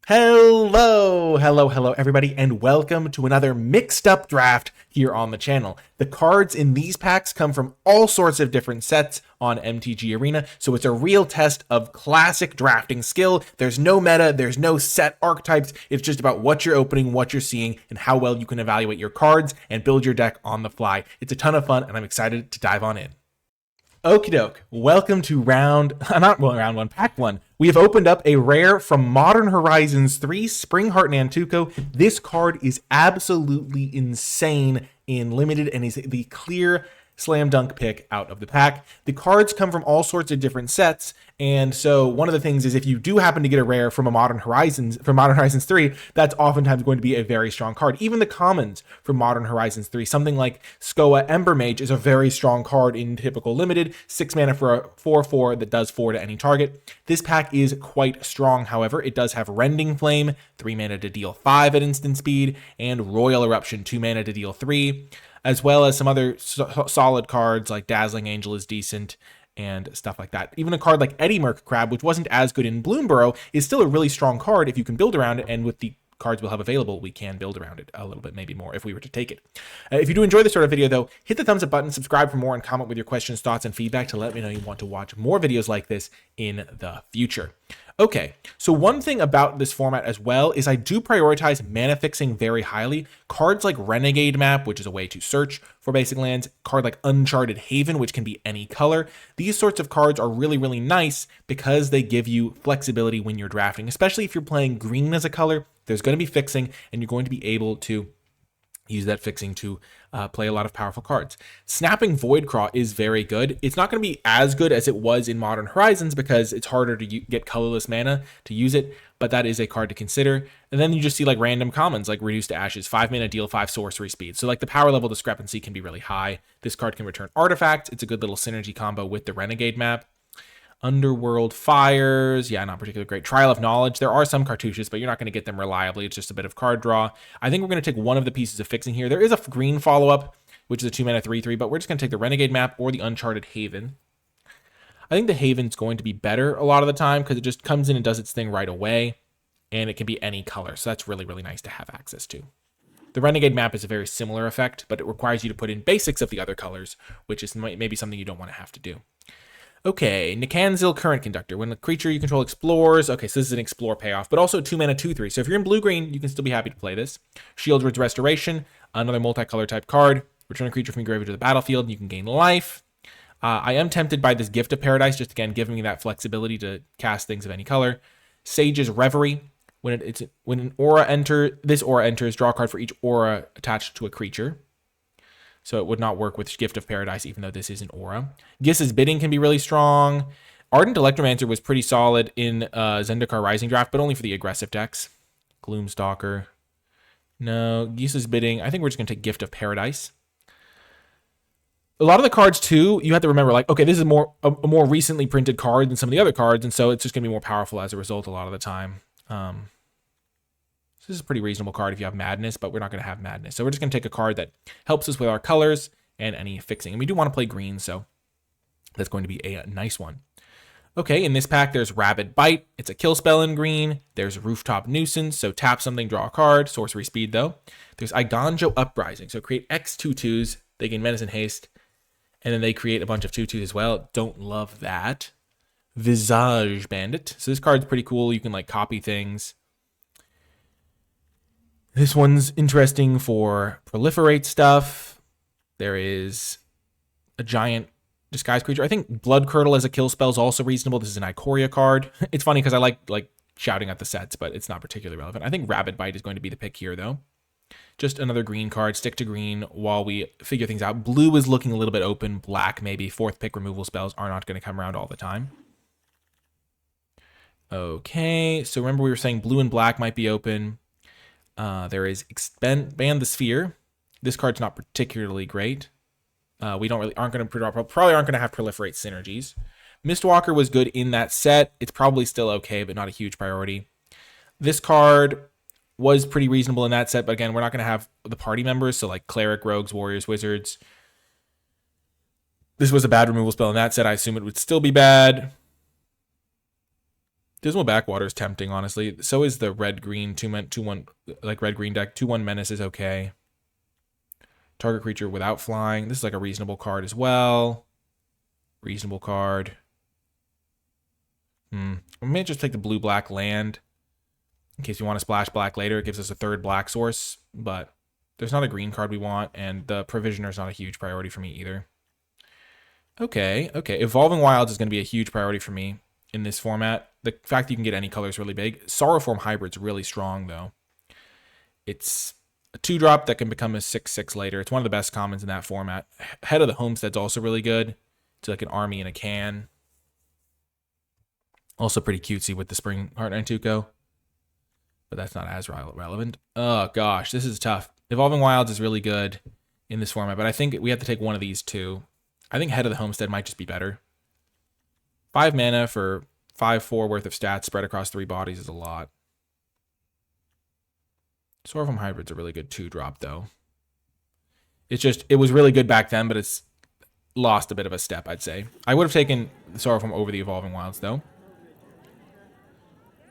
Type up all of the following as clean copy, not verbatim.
Hello, everybody, and welcome to another mixed up draft here on the channel. The cards in these packs come from all sorts of different sets on MTG Arena, so it's a real test of classic drafting skill. There's no meta, there's no set archetypes, it's just about what you're opening, what you're seeing, and how well you can evaluate your cards and build your deck on the fly. It's a ton of fun, and I'm excited to dive on in. Okie doke, welcome to round one, pack one. We have opened up a rare from Modern Horizons 3, Springheart Nantuko. This card is absolutely insane in limited and is the clear slam dunk pick out of the pack. The cards come from all sorts of different sets, and so one of the things is if you do happen to get a rare from Modern Horizons 3, that's oftentimes going to be a very strong card. Even the commons from Modern Horizons 3, something like Skoa Ember Mage is a very strong card in typical limited, 6 mana for a 4/4 that does 4 to any target. This pack is quite strong, however. It does have Rending Flame, 3 mana to deal 5 at instant speed, and Royal Eruption, 2 mana to deal 3. As well as some other solid cards like Dazzling Angel is decent and stuff like that. Even a card like Eddie Merc Crab, which wasn't as good in Bloomburrow, is still a really strong card if you can build around it, and with the cards we'll have available, we can build around it a little bit, maybe more, if we were to take it. If you do enjoy this sort of video, though, hit the thumbs up button, subscribe for more, and comment with your questions, thoughts, and feedback to let me know you want to watch more videos like this in the future. Okay, so one thing about this format as well is I do prioritize mana fixing very highly. Cards like Renegade Map, which is a way to search for basic lands, card like Uncharted Haven, which can be any color. These sorts of cards are really, really nice because they give you flexibility when you're drafting, especially if you're playing green as a color. There's going to be fixing, and you're going to be able to use that fixing to play a lot of powerful cards. Snapping Voidcraw is very good. It's not going to be as good as it was in Modern Horizons because it's harder to get colorless mana to use it, but that is a card to consider. And then you just see like random commons like Reduce to Ashes, 5 mana, deal 5 sorcery speed. So like the power level discrepancy can be really high. This card can return artifacts. It's a good little synergy combo with the Renegade Map. Underworld Fires, yeah, not particularly great. Trial of Knowledge, there are some cartouches, but you're not going to get them reliably. It's just a bit of card draw. I think we're going to take one of the pieces of fixing here. There is a green follow-up, which is a 2 mana 3/3, but we're just going to take the Renegade Map or the Uncharted Haven. I think the Haven's going to be better a lot of the time because it just comes in and does its thing right away, and it can be any color, so that's really, really nice to have access to. The Renegade Map is a very similar effect, but it requires you to put in basics of the other colors, which is maybe something you don't want to have to do. Okay, Nikanzil Current Conductor. When the creature you control explores, okay, so this is an explore payoff, but also 2 mana 2/3. So if you're in blue-green, you can still be happy to play this. Shieldred's Restoration, another multicolor type card. Return a creature from your graveyard to the battlefield, and you can gain life. I am tempted by this Gift of Paradise, just again giving me that flexibility to cast things of any color. Sage's Reverie. When an aura this aura enters, draw a card for each aura attached to a creature. So it would not work with Gift of Paradise, even though this is an aura. Giss's Bidding can be really strong. Ardent Electromancer was pretty solid in Zendikar Rising draft, but only for the aggressive decks. Gloomstalker. No, Giss's Bidding. I think we're just going to take Gift of Paradise. A lot of the cards, too, you have to remember, like, okay, this is a more recently printed card than some of the other cards, and so it's just going to be more powerful as a result a lot of the time. This is a pretty reasonable card if you have Madness, but we're not going to have Madness. So we're just going to take a card that helps us with our colors and any fixing. And we do want to play green, so that's going to be a nice one. Okay, in this pack, there's Rabid Bite. It's a kill spell in green. There's Rooftop Nuisance, so tap something, draw a card. Sorcery speed, though. There's Iganjo Uprising, so create X 2/2s. They gain Menace and Haste, and then they create a bunch of 2/2s as well. Don't love that. Visage Bandit. So this card's pretty cool. You can, like, copy things. This one's interesting for proliferate stuff. There is a giant disguise creature. I think Blood Curdle as a kill spell is also reasonable. This is an Ikoria card. It's funny because I like shouting at the sets, but it's not particularly relevant. I think Rabid Bite is going to be the pick here, though. Just another green card. Stick to green while we figure things out. Blue is looking a little bit open. Black, maybe. 4th pick removal spells are not going to come around all the time. Okay, so remember we were saying blue and black might be open. There is Ban the Sphere. This card's not particularly great. We probably aren't going to have Proliferate synergies. Mistwalker was good in that set. It's probably still okay, but not a huge priority. This card was pretty reasonable in that set, but again, we're not going to have the party members, so like Cleric, Rogues, Warriors, Wizards. This was a bad removal spell in that set. I assume it would still be bad. Dismal Backwater is tempting, honestly. So is the red-green 2-1, like red-green deck. 2-1 Menace is okay. Target creature without flying. This is like a reasonable card as well. Reasonable card. I may just take the blue-black land in case we want to splash black later. It gives us a third black source, but there's not a green card we want, and the Provisioner is not a huge priority for me either. Okay. Evolving Wilds is going to be a huge priority for me in this format. The fact that you can get any color is really big. Sorrowform Hybrid's really strong, though. It's a 2-drop that can become a 6/6 later. It's one of the best commons in that format. Head of the Homestead's also really good. It's like an army in a can. Also pretty cutesy with the Spring Heart and Tuco. But that's not as relevant. Oh, gosh. This is tough. Evolving Wilds is really good in this format, but I think we have to take one of these two. I think Head of the Homestead might just be better. 5 mana for 5/4 worth of stats spread across 3 bodies is a lot. Sorrowform Hybrid's a really good 2-drop, though. It was really good back then, but it's lost a bit of a step, I'd say. I would have taken Sorrowform over the Evolving Wilds, though.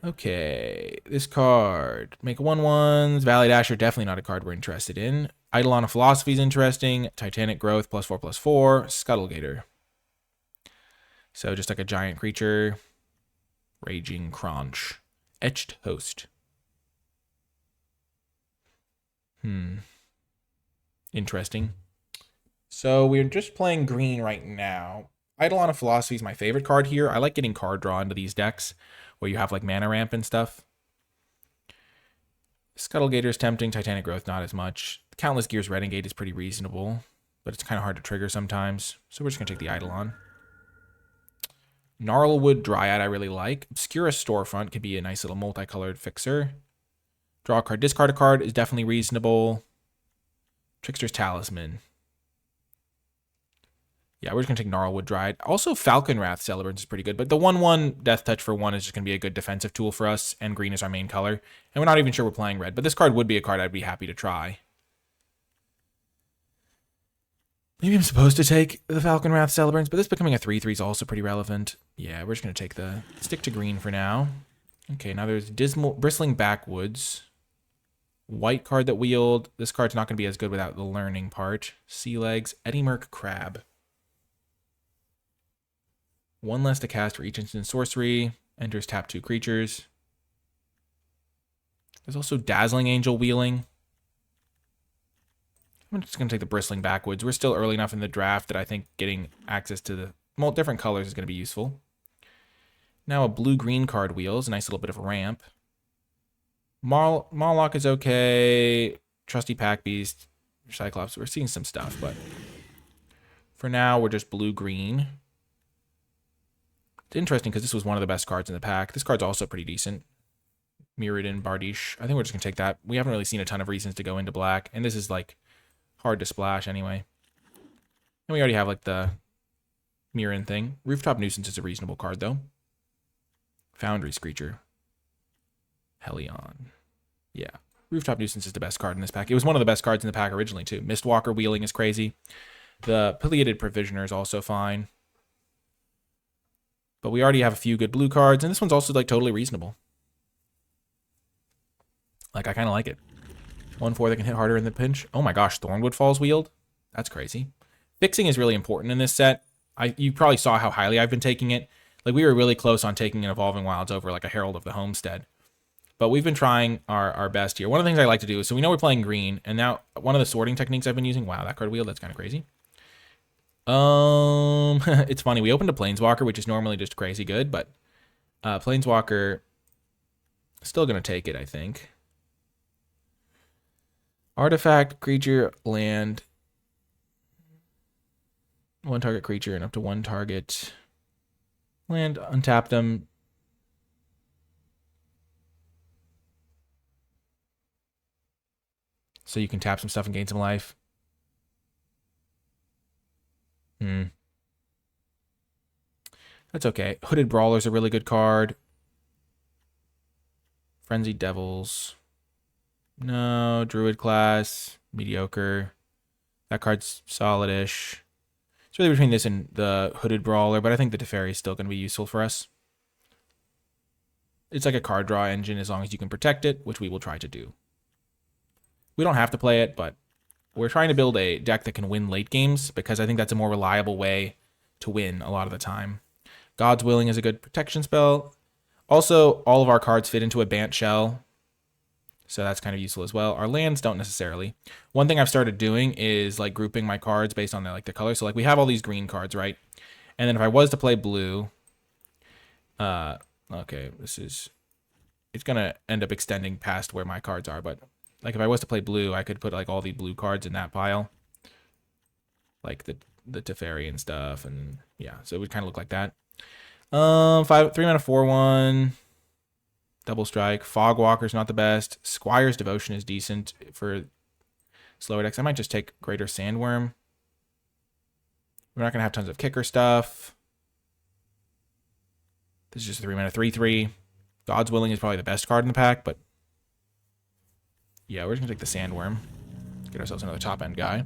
Okay, this card. Make 1/1s. Valley Dasher, definitely not a card we're interested in. Eidolon of Philosophy is interesting. Titanic Growth, +4/+4. Scuttlegator. So just like a giant creature. Raging Crunch. Etched Host. Interesting. So we're just playing green right now. Eidolon of Philosophy is my favorite card here. I like getting card draw into these decks where you have like mana ramp and stuff. Scuttlegator is tempting. Titanic Growth, not as much. Countless Gears Renegade is pretty reasonable, but it's kind of hard to trigger sometimes. So we're just going to take the Eidolon. Gnarlwood Dryad I really like. Obscura Storefront could be a nice little multicolored fixer. Draw a card, discard a card is definitely reasonable. Trickster's Talisman. Yeah, we're just going to take Gnarlwood Dryad. Also, Falconwrath Celebrant is pretty good, but the 1/1 Death Touch for 1 is just going to be a good defensive tool for us, and green is our main color. And we're not even sure we're playing red, but this card would be a card I'd be happy to try. Maybe I'm supposed to take the Falconwrath Celebrants, but this becoming a 3/3 is also pretty relevant. Yeah, we're just going to stick to green for now. Okay, now there's Bristling Backwoods. White card that wheeled. This card's not going to be as good without the learning part. Sea Legs, Eddie Merc Crab. 1 less to cast for each instant sorcery. Enters tap 2 creatures. There's also Dazzling Angel wheeling. I'm just going to take the Bristling Backwoods. We're still early enough in the draft that I think getting access to the different colors is going to be useful. Now a blue-green card wheels. A nice little bit of a ramp. Mawlock is okay. Trusty Pack Beast. Cyclops. We're seeing some stuff, but for now, we're just blue-green. It's interesting because this was one of the best cards in the pack. This card's also pretty decent. Mirrodin, Bardiche. I think we're just going to take that. We haven't really seen a ton of reasons to go into black, and this is, like, hard to splash anyway. And we already have, like, the Mirrodin thing. Rooftop Nuisance is a reasonable card, though. Foundry Screecher. Helion. Yeah. Rooftop Nuisance is the best card in this pack. It was one of the best cards in the pack originally, too. Mistwalker wheeling is crazy. The Pileated Provisioner is also fine. But we already have a few good blue cards, and this one's also, like, totally reasonable. Like, I kind of like it. 1/4 that can hit harder in the pinch. Oh my gosh, Thornwood Falls wheeled? That's crazy. Fixing is really important in this set. You probably saw how highly I've been taking it. Like, we were really close on taking an Evolving Wilds over, like, a Herald of the Homestead. But we've been trying our best here. One of the things I like to do is, so we know we're playing green, and now one of the sorting techniques I've been using, wow, that card wheel, that's kind of crazy. It's funny, we opened a Planeswalker, which is normally just crazy good, but Planeswalker, still going to take it, I think. Artifact, creature, land. 1 target creature and up to 1 target land. Untap them. So you can tap some stuff and gain some life. That's okay. Hooded Brawler's a really good card. Frenzied Devils. No. Druid class. Mediocre. That card's solid-ish. It's really between this and the Hooded Brawler, but I think the Teferi is still going to be useful for us. it's like a card draw engine as long as you can protect it, which we will try to do. We don't have to play it, but we're trying to build a deck that can win late games because I think that's a more reliable way to win a lot of the time. God's Willing is a good protection spell. Also, all of our cards fit into a Bant Shell, so that's kind of useful as well. Our lands don't necessarily. One thing I've started doing is like grouping my cards based on the color. So like we have all these green cards, right? And then if I was to play blue, okay, it's gonna end up extending past where my cards are, but like if I was to play blue, I could put like all the blue cards in that pile, like the Teferi and stuff, and yeah, so it would kind of look like that. 3 mana 4/1. Double Strike. Fogwalker's not the best. Squire's Devotion is decent for slower decks. I might just take Greater Sandworm. We're not going to have tons of kicker stuff. This is just 3 mana 3/3. God's Willing is probably the best card in the pack, but yeah, we're just going to take the Sandworm. Get ourselves another top end guy.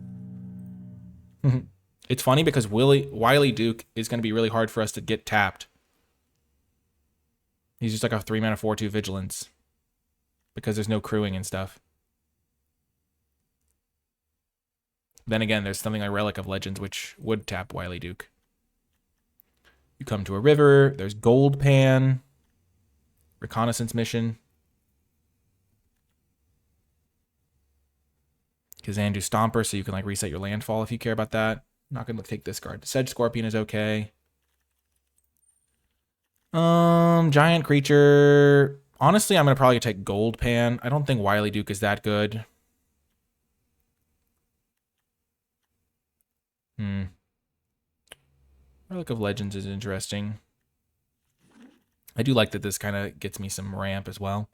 It's funny because Wily Duke is going to be really hard for us to get tapped. He's just like a 3 mana 4/2 Vigilance because there's no crewing and stuff. Then again, there's something like Relic of Legends, which would tap Wily Duke. You come to a river. There's Gold Pan. Reconnaissance Mission. Kazandu Stomper, so you can like reset your landfall if you care about that. I'm not going to take this card. Sedge Scorpion is okay. Giant Creature. Honestly, I'm going to probably take Gold Pan. I don't think Wily Duke is that good. Relic of Legends is interesting. I do like that this kind of gets me some ramp as well.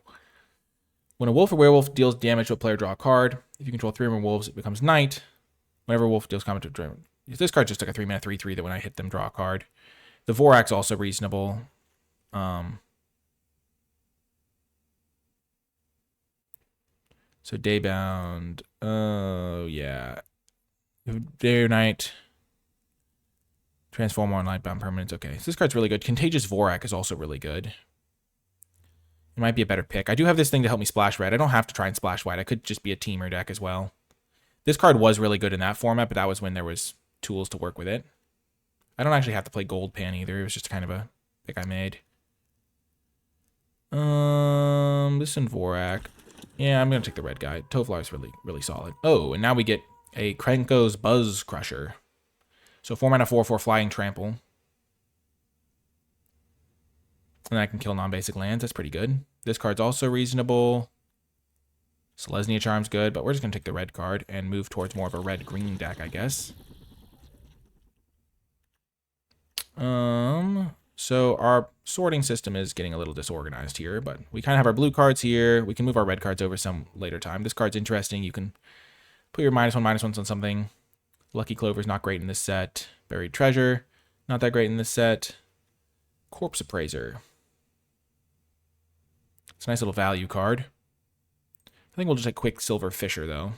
When a wolf or werewolf deals damage to a player, draw a card. If you control 3 or more wolves, it becomes Knight. Whenever a wolf deals combat to draw. This card's just like a 3 mana 3/3 that when I hit them, draw a card. The Vorak's also reasonable. So Daybound. Oh, yeah. Day or Night. Transform on Nightbound permanents. Okay, so this card's really good. Contagious Vorak is also really good. It might be a better pick. I do have this thing to help me splash red. I don't have to try and splash white. I could just be a teamer deck as well. This card was really good in that format, but that was when there was tools to work with it. I don't actually have to play Gold Pan either. It was just kind of a pick I made. This and Vorak. Yeah, I'm going to take the red guy. Tovlar is really, really solid. Oh, and now we get a Krenko's Buzz Crusher. So 4 mana 4/4 Flying Trample. And I can kill non-basic lands. That's pretty good. This card's also reasonable. Selesnya Charm's good, but we're just going to take the red card and move towards more of a red-green deck, I guess. So our sorting system is getting a little disorganized here, but we kind of have our blue cards here. We can move our red cards over some later time. This card's interesting. You can put your -1/-1s on something. Lucky Clover's not great in this set. Buried Treasure, not that great in this set. Corpse Appraiser. It's a nice little value card. I think we'll just take Quicksilver Fisher, though.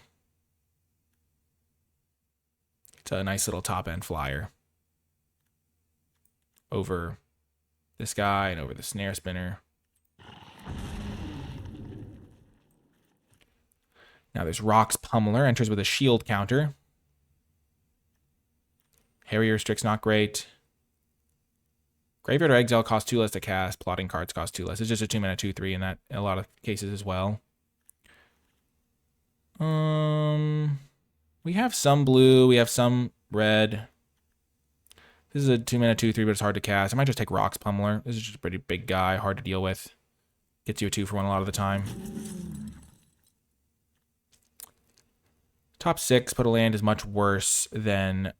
It's a nice little top-end flyer. Over this guy and over the Snare Spinner. Now there's Rock's Pummeler. Enters with a shield counter. Harrier Strix, not great. Graveyard or Exile costs 2 less to cast. Plotting cards cost 2 less. It's just a 2 mana 2/3 in that in a lot of cases as well. We have some blue. We have some red. This is a 2 mana 2/3, but it's hard to cast. I might just take Rock's Pummeler. This is just a pretty big guy, hard to deal with. Gets you a 2-for-1 a lot of the time. Top 6, put a land is much worse than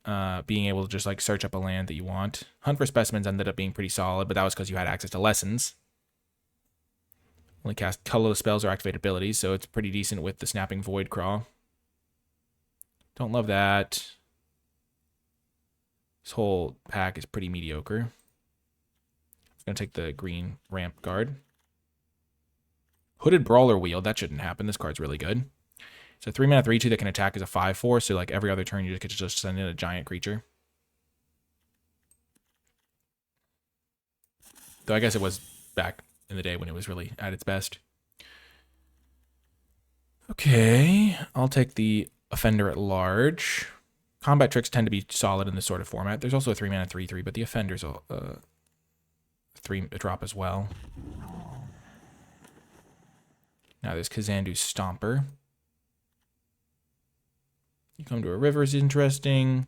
being able to just like search up a land that you want. Hunt for Specimens ended up being pretty solid, but that was because you had access to Lessons. Only cast colorless spells or activate abilities, so it's pretty decent with the Snapping Void Craw. Don't love that. This whole pack is pretty mediocre. I'm going to take the green ramp guard. Hooded Brawler Wheel, that shouldn't happen. This card's really good. It's a 3 mana 3/2 that can attack as a 5/4, so like every other turn you just get to just send in a giant creature. Though I guess it was back in the day when it was really at its best. Okay, I'll take the Offender at Large. Combat tricks tend to be solid in this sort of format. There's also a 3-mana 3/3, but the Offender's a 3-drop as well. Now there's Kazandu's Stomper. You come to a river is interesting.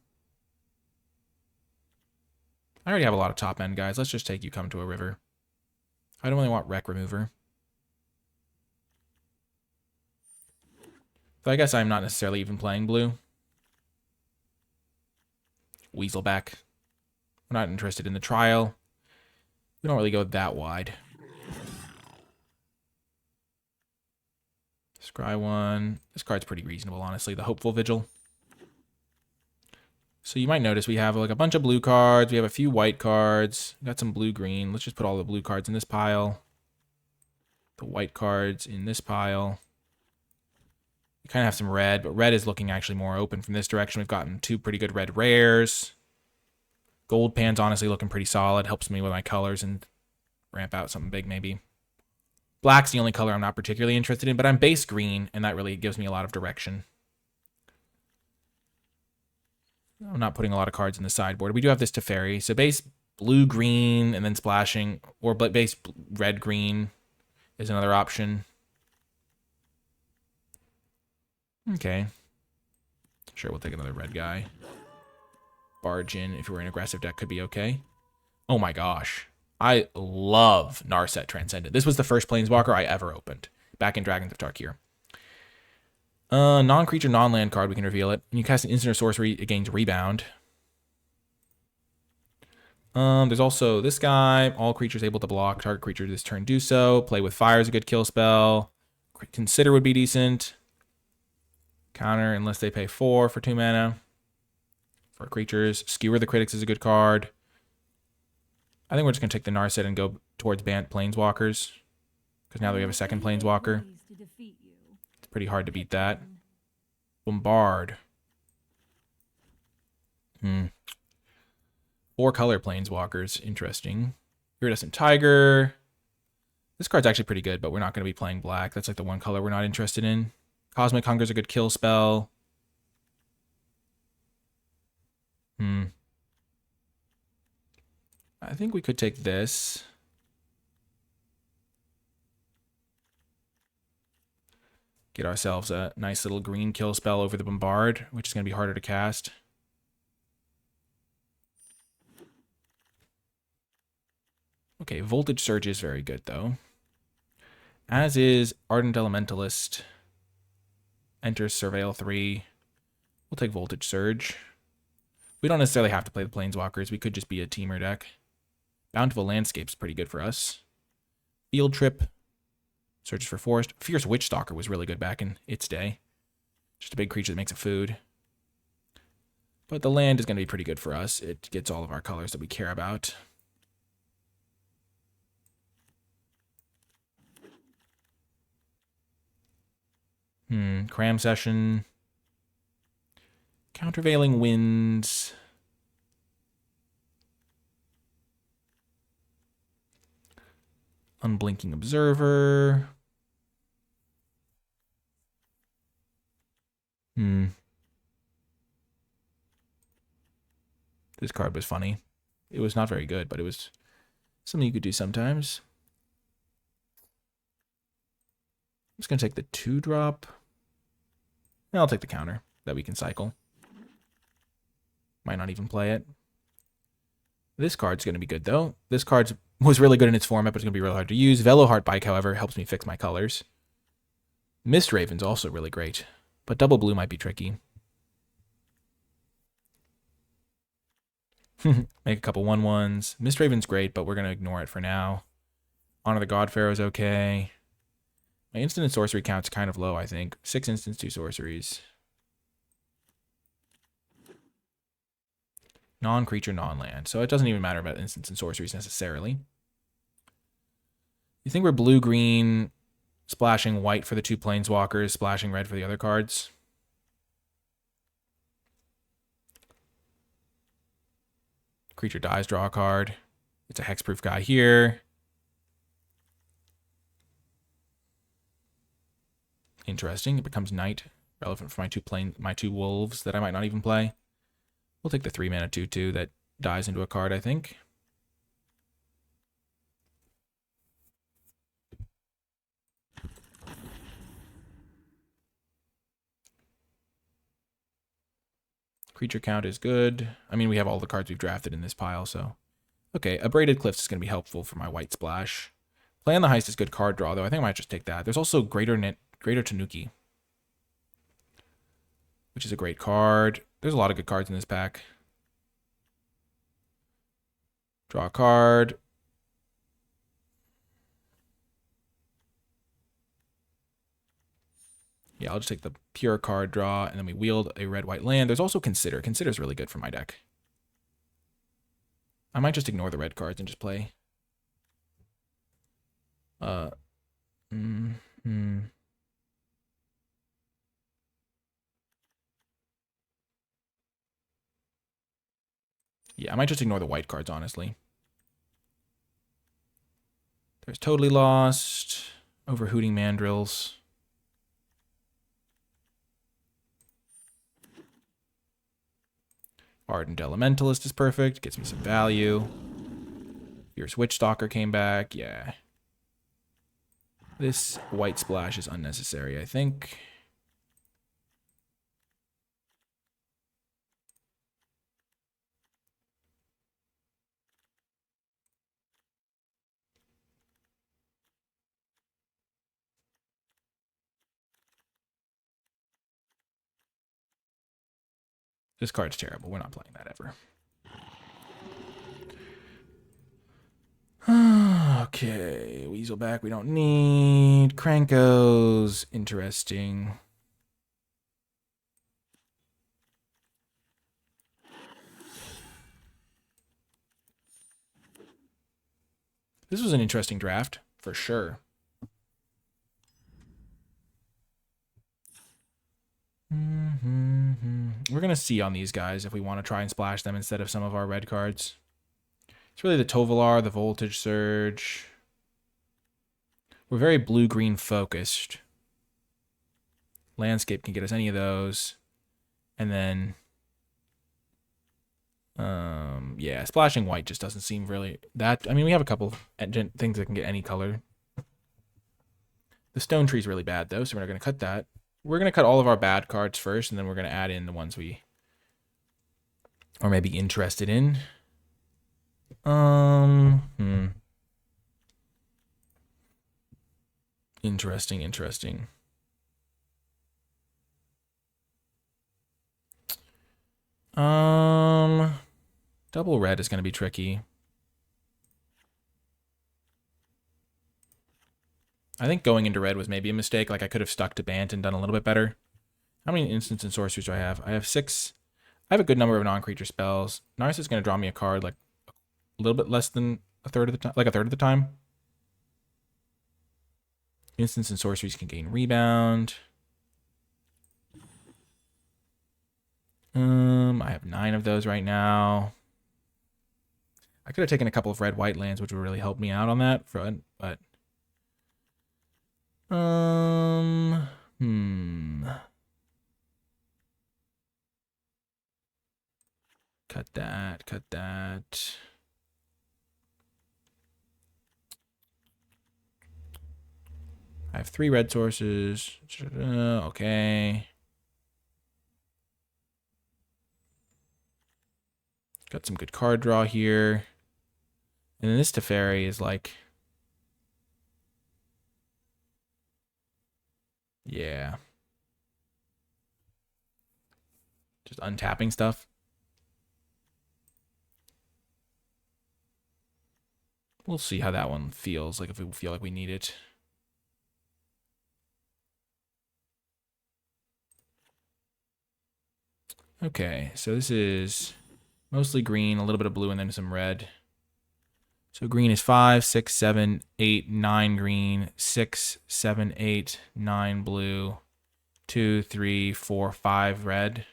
I already have a lot of top end guys. Let's just take you come to a river. I don't really want Wreck Remover. So I guess I'm not necessarily even playing blue. Weaselback. We're not interested in the trial. We don't really go that wide. Scry 1. This card's pretty reasonable, honestly. The Hopeful Vigil. So you might notice we have like a bunch of blue cards. We have a few white cards. We got some blue-green. Let's just put all the blue cards in this pile. The white cards in this pile. We kind of have some red, but red is looking actually more open from this direction. We've gotten 2 pretty good red rares. Gold Pan's honestly looking pretty solid. Helps me with my colors and ramp out something big maybe. Black's the only color I'm not particularly interested in, but I'm base green, and that really gives me a lot of direction. I'm not putting a lot of cards in the sideboard. We do have this Teferi. So base blue-green and then splashing, or base red-green is another option. Okay. Sure, we'll take another red guy. Barge in, if we're an aggressive deck, could be okay. Oh my gosh. I love Narset Transcendent. This was the first Planeswalker I ever opened, back in Dragons of Tarkir. Non-creature, non-land card, we can reveal it. When you cast an instant or sorcery, it gains Rebound. There's also this guy. All creatures able to block target creature this turn do so. Play with Fire is a good kill spell. Consider would be decent. Counter unless they pay 4 for 2 mana. For creatures. Skewer the Critics is a good card. I think we're just going to take the Narset and go towards Bant Planeswalkers. Because now that we have a second Planeswalker. It's pretty hard to beat that. Bombard. 4-color Planeswalkers. Interesting. Iridescent Tiger. This card's actually pretty good, but we're not going to be playing black. That's like the one color we're not interested in. Cosmic Hunger's a good kill spell. I think we could take this. Get ourselves a nice little green kill spell over the Bombard, which is going to be harder to cast. Okay, Voltage Surge is very good, though. As is Ardent Elementalist. Enters Surveil 3. We'll take Voltage Surge. We don't necessarily have to play the Planeswalkers. We could just be a teamer deck. Bountiful Landscape's pretty good for us. Field Trip. Searches for Forest. Fierce Witchstalker was really good back in its day. Just a big creature that makes a food. But the land is going to be pretty good for us. It gets all of our colors that we care about. Cram Session. Countervailing Winds. Unblinking Observer. This card was funny. It was not very good, but it was something you could do sometimes. I'm just going to take the 2-drop. I'll take the counter that we can cycle. Might not even play it. This card's going to be good, though. This card was really good in its format, but it's going to be really hard to use. Veloheart Bike, however, helps me fix my colors. Mist Raven's also really great, but double blue might be tricky. Make a couple 1/1s. Mist Raven's great, but we're going to ignore it for now. Honor the God Pharaoh's okay. My instant and sorcery count's kind of low, I think. 6 instants, 2 sorceries. Non-creature, non-land. So it doesn't even matter about instants and sorceries necessarily. You think we're blue-green, splashing white for the 2 Planeswalkers, splashing red for the other cards? Creature dies, draw a card. It's a hexproof guy here. Interesting. It becomes night, relevant for my two wolves that I might not even play. We'll take the 3-mana 2/2 that dies into a card, I think. Creature count is good. I mean, we have all the cards we've drafted in this pile, so. Okay, Abraded Cliffs is going to be helpful for my white splash. Play on the Heist is good card draw, though. I think I might just take that. There's also Greater Tanuki, which is a great card. There's a lot of good cards in this pack. Draw a card. Yeah, I'll just take the pure card draw, and then we wield a red-white land. There's also Consider. Consider's really good for my deck. I might just ignore the red cards and just play. Yeah, I might just ignore the white cards, honestly. There's Totally Lost. Over Hooting Mandrills. Ardent Elementalist is perfect. Gets me some value. Fierce Witchstalker came back. Yeah. This white splash is unnecessary, I think. This card's terrible. We're not playing that ever. Okay, Weaselback we don't need. Krankos, interesting. This was an interesting draft, for sure. We're going to see on these guys if we want to try and splash them instead of some of our red cards. It's really the Tovolar, the Voltage Surge. We're very blue-green focused. Landscape can get us any of those. And then, yeah, splashing white just doesn't seem really that. I mean, we have a couple things that can get any color. The Stone Tree's really bad, though, so we're not going to cut that. We're going to cut all of our bad cards first, and then we're going to add in the ones we are maybe interested in. Interesting. Double red is going to be tricky. I think going into red was maybe a mistake. Like, I could have stuck to Bant and done a little bit better. How many instants and sorceries do I have? I have 6. I have a good number of non-creature spells. Narcissus is going to draw me a card like a little bit less than a third of the time. Like a third of the time. Instants and sorceries can gain rebound. I have 9 of those right now. I could have taken a couple of red-white lands, which would really help me out on that front, but cut that. I have 3 red sources. Okay. Got some good card draw here. And then this Teferi is like, yeah. Just untapping stuff. We'll see how that one feels, like if we feel like we need it. Okay, so this is mostly green, a little bit of blue, and then some red. So green is 5, 6, 7, 8, 9 green, 6, 7, 8, 9 blue, 2, 3, 4, 5 red.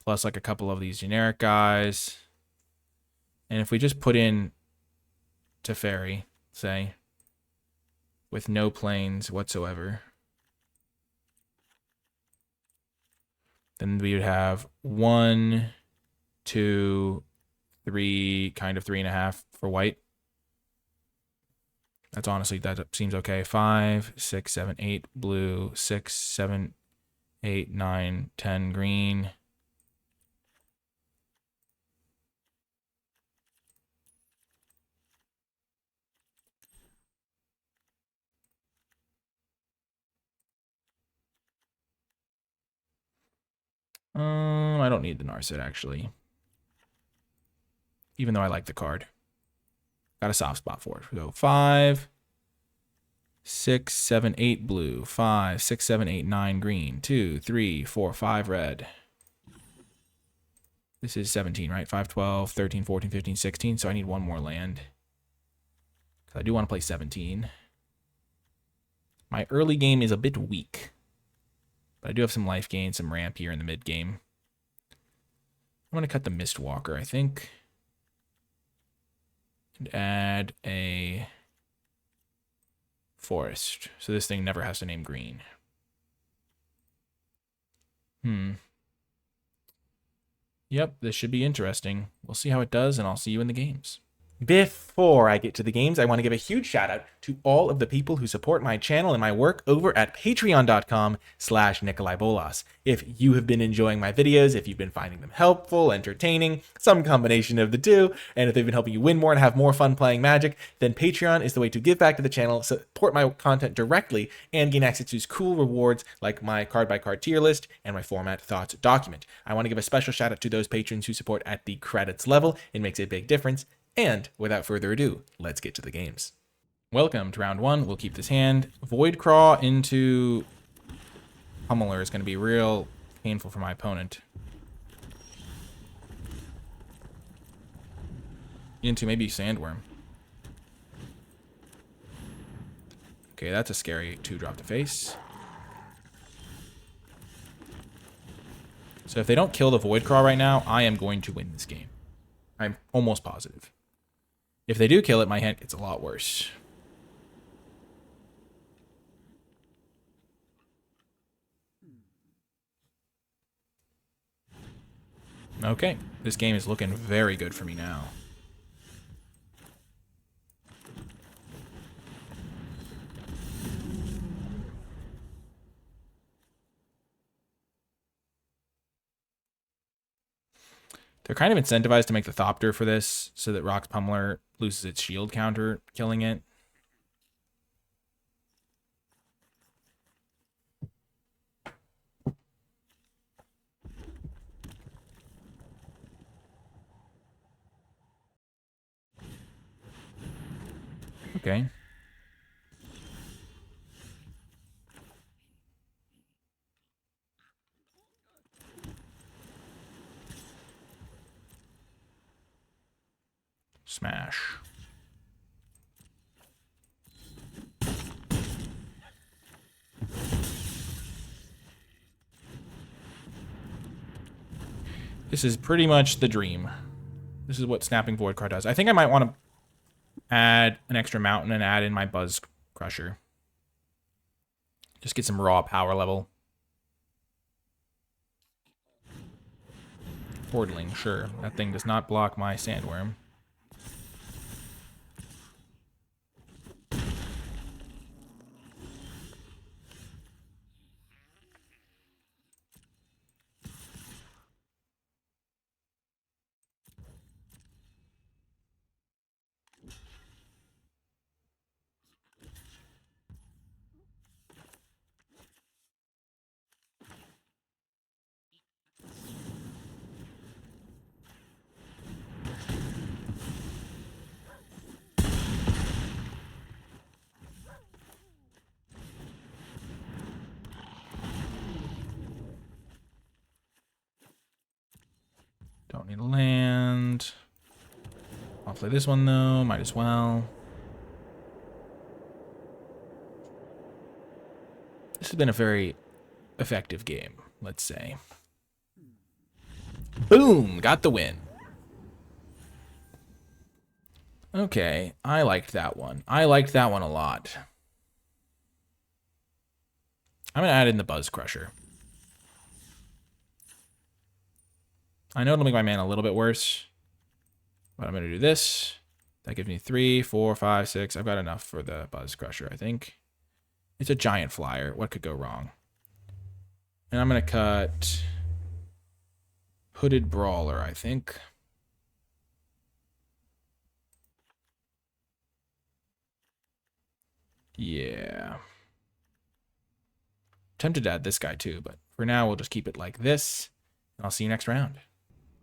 Plus like a couple of these generic guys. And if we just put in Teferi, say, with no planes whatsoever. Then we would have 1, 2, 3, kind of 3.5 for white. That's honestly, that seems okay. 5, 6, 7, 8 blue, 6, 7, 8, 9, 10 green. I don't need the Narset, actually. Even though I like the card. Got a soft spot for it. So 5, 6, 7, 8 blue. 5, 6, 7, 8, 9 green. 2, 3, 4, 5 red. This is 17, right? 5, 12, 13, 14, 15, 16. So I need one more land. Because I do want to play 17. My early game is a bit weak. But I do have some life gain, some ramp here in the mid game. I'm going to cut the Mistwalker, I think. And add a forest. So this thing never has to name green. Yep, this should be interesting. We'll see how it does, and I'll see you in the games. Before I get to the games, I want to give a huge shout out to all of the people who support my channel and my work over at patreon.com/NicolaiBolas. If you have been enjoying my videos, if you've been finding them helpful, entertaining, some combination of the two, and if they've been helping you win more and have more fun playing Magic, then Patreon is the way to give back to the channel, support my content directly, and gain access to cool rewards like my card-by-card tier list and my format thoughts document. I want to give a special shout out to those patrons who support at the credits level. It makes a big difference. And without further ado, let's get to the games. Welcome to round 1. We'll keep this hand. Voidcraw into Pummeler is going to be real painful for my opponent. Into maybe Sandworm. Okay, that's a scary 2-drop to face. So if they don't kill the Voidcraw right now, I am going to win this game. I'm almost positive. If they do kill it, my hand gets a lot worse. Okay, this game is looking very good for me now. They're kind of incentivized to make the Thopter for this so that Rock's Pummeler loses its shield counter, killing it. Okay. Smash. This is pretty much the dream. This is what Snapping Voidcraw does. I think I might want to add an extra mountain and add in my Buzz Crusher. Just get some raw power level. Portaling, sure. That thing does not block my Sandworm. Don't need a land. I'll play this one, though. Might as well. This has been a very effective game, let's say. Boom! Got the win. Okay, I liked that one. I liked that one a lot. I'm going to add in the Buzz Crusher. I know it'll make my mana a little bit worse, but I'm going to do this. That gives me 3, 4, 5, 6. I've got enough for the Buzz Crusher, I think. It's a giant flyer. What could go wrong? And I'm going to cut Hooded Brawler, I think. Yeah. Tempted to add this guy too, but for now we'll just keep it like this. And I'll see you next round.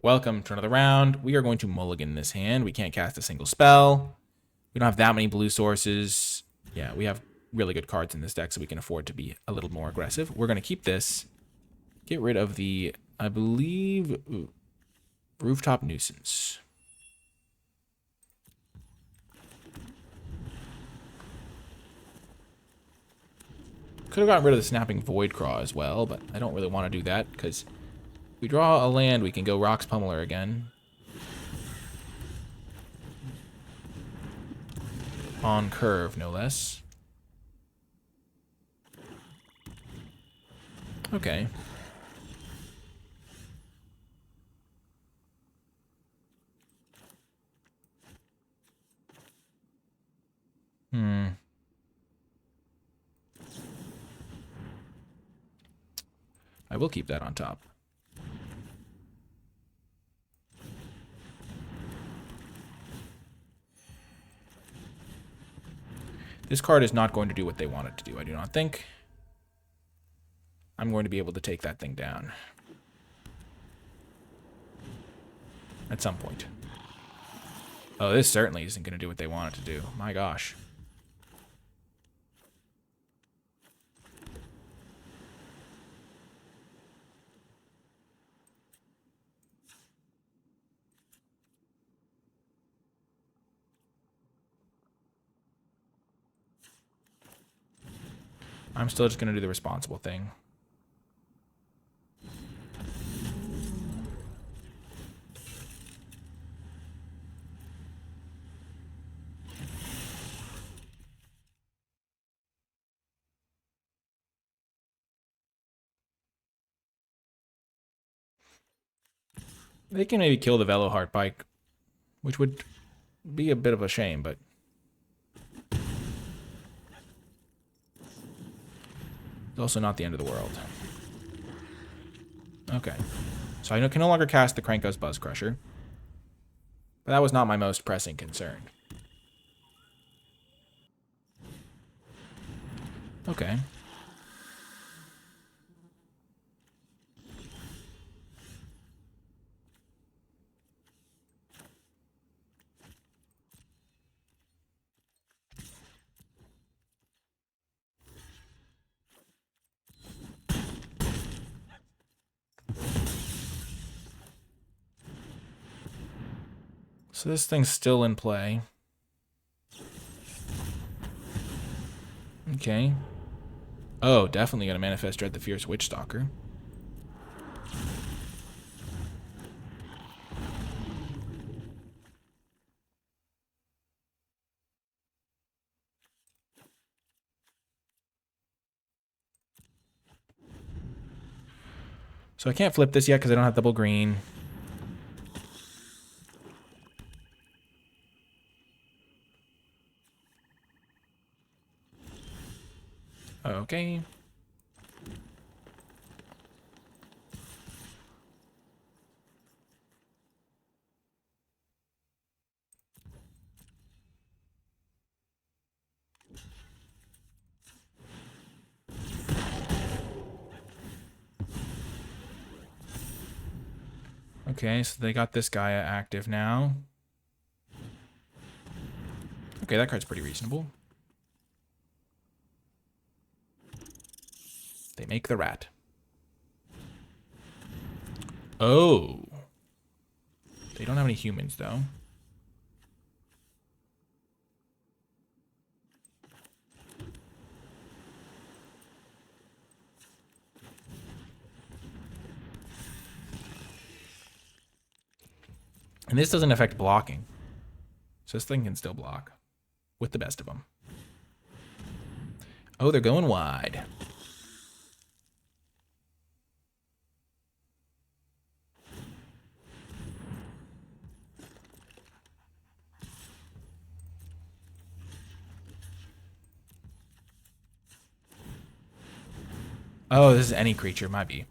Welcome to another round. We are going to mulligan this hand. We can't cast a single spell. We don't have that many blue sources. Yeah, we have really good cards in this deck, so we can afford to be a little more aggressive. We're going to keep this. Get rid of the, I believe, Rooftop Nuisance. Could have gotten rid of the Snapping Voidcraw as well, but I don't really want to do that, because if we draw a land, we can go Rox Pummeler again. On curve, no less. Okay. I will keep that on top. This card is not going to do what they want it to do, I do not think. I'm going to be able to take that thing down. At some point. Oh, this certainly isn't going to do what they want it to do. My gosh. I'm still just going to do the responsible thing. They can maybe kill the Veloheart Pike, which would be a bit of a shame, but it's also not the end of the world. Okay. So I can no longer cast the Krankos Buzz Crusher. But that was not my most pressing concern. Okay. So this thing's still in play. Okay. Oh, definitely gonna manifest Dread the Fierce Witchstalker. So I can't flip this yet because I don't have double green. Okay. Okay, so they got this guy active now. Okay, that card's pretty reasonable. They make the rat. Oh. They don't have any humans, though. And this doesn't affect blocking. So this thing can still block. With the best of them. Oh, they're going wide. Oh, this is any creature. Might be.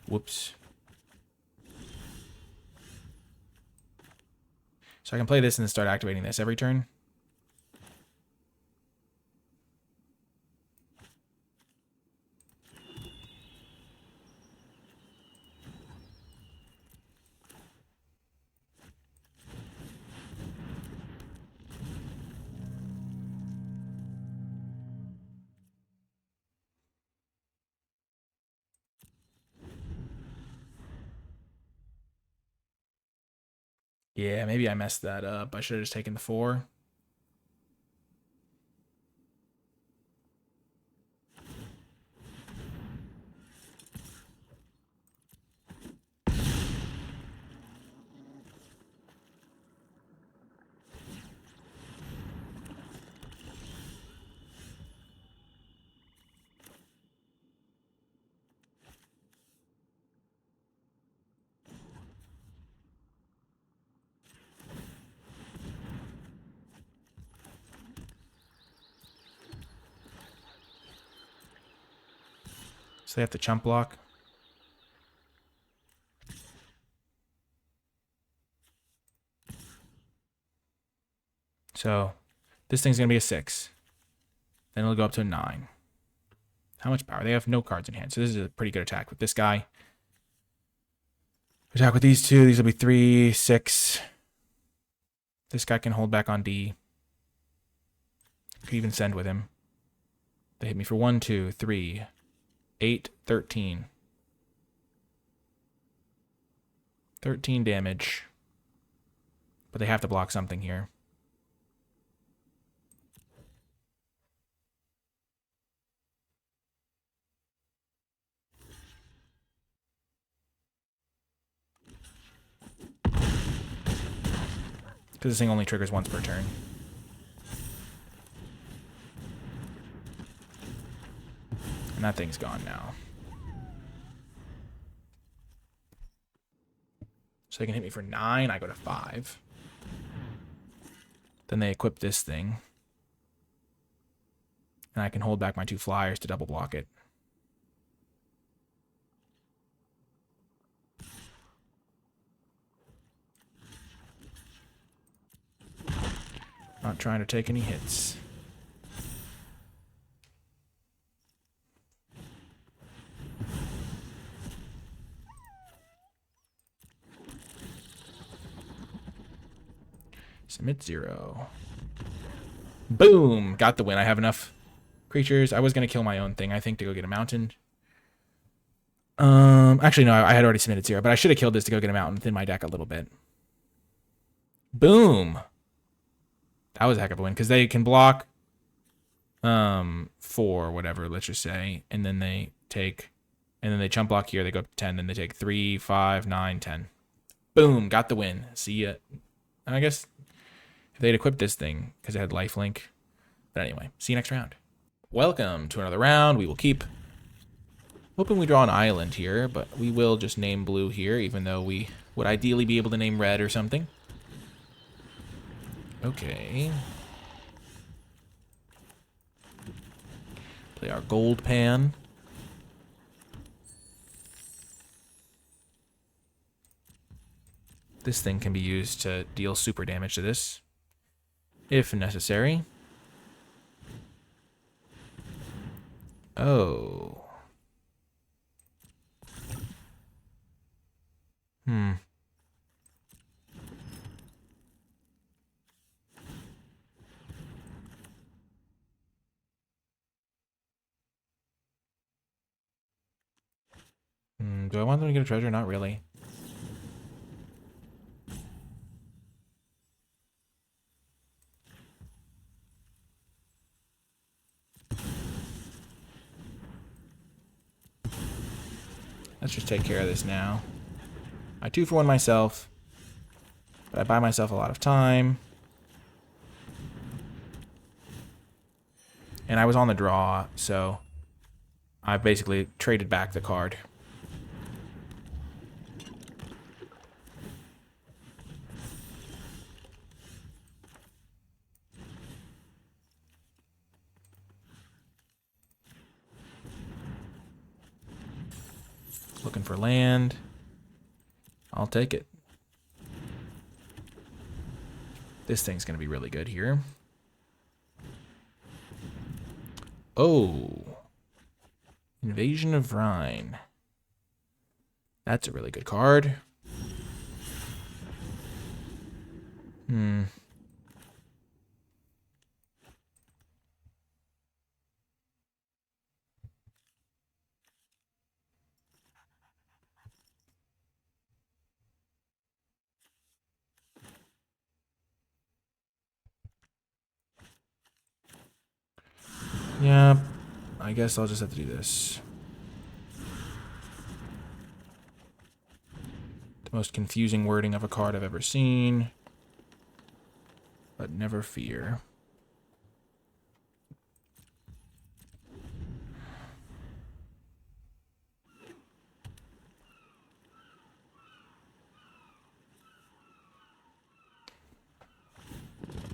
Whoops. So I can play this and then start activating this every turn. Yeah, maybe I messed that up. I should have just taken the 4. So they have to chump block. So this thing's going to be a 6. Then it'll go up to a 9. How much power? They have no cards in hand. So this is a pretty good attack with this guy. Attack with these two. These will be 3, 6. This guy can hold back on D. Could even send with him. They hit me for 1, 2, 3, 8, 13. 13 damage. But they have to block something here. Because this thing only triggers once per turn. And that thing's gone now. So they can hit me for 9. I go to 5. Then they equip this thing. And I can hold back my 2 flyers to double block it. Not trying to take any hits. Submit 0. Boom! Got the win. I have enough creatures. I was going to kill my own thing, I think, to go get a mountain. Actually, no, I had already submitted 0, but I should have killed this to go get a mountain, thin my deck a little bit. Boom! That was a heck of a win, because they can block 4, whatever, let's just say, and then they take, and then they chump block here, they go up to 10, then they take 3, 5, 9, 10. Boom! Got the win. See ya. I guess if they'd equipped this thing, because it had lifelink. But anyway, see you next round. Welcome to another round. We will keep hoping we draw an island here, but we will just name blue here, even though we would ideally be able to name red or something. Okay. Play our gold pan. This thing can be used to deal super damage to this, if necessary. Oh. Do I want them to get a treasure? Not really. Let's just take care of this now. I 2-for-1 myself, but I buy myself a lot of time. And I was on the draw, so I basically traded back the card. Looking for land. I'll take it. This thing's going to be really good here. Oh. Invasion of Rhine. That's a really good card. Yeah, I guess I'll just have to do this. The most confusing wording of a card I've ever seen. But never fear.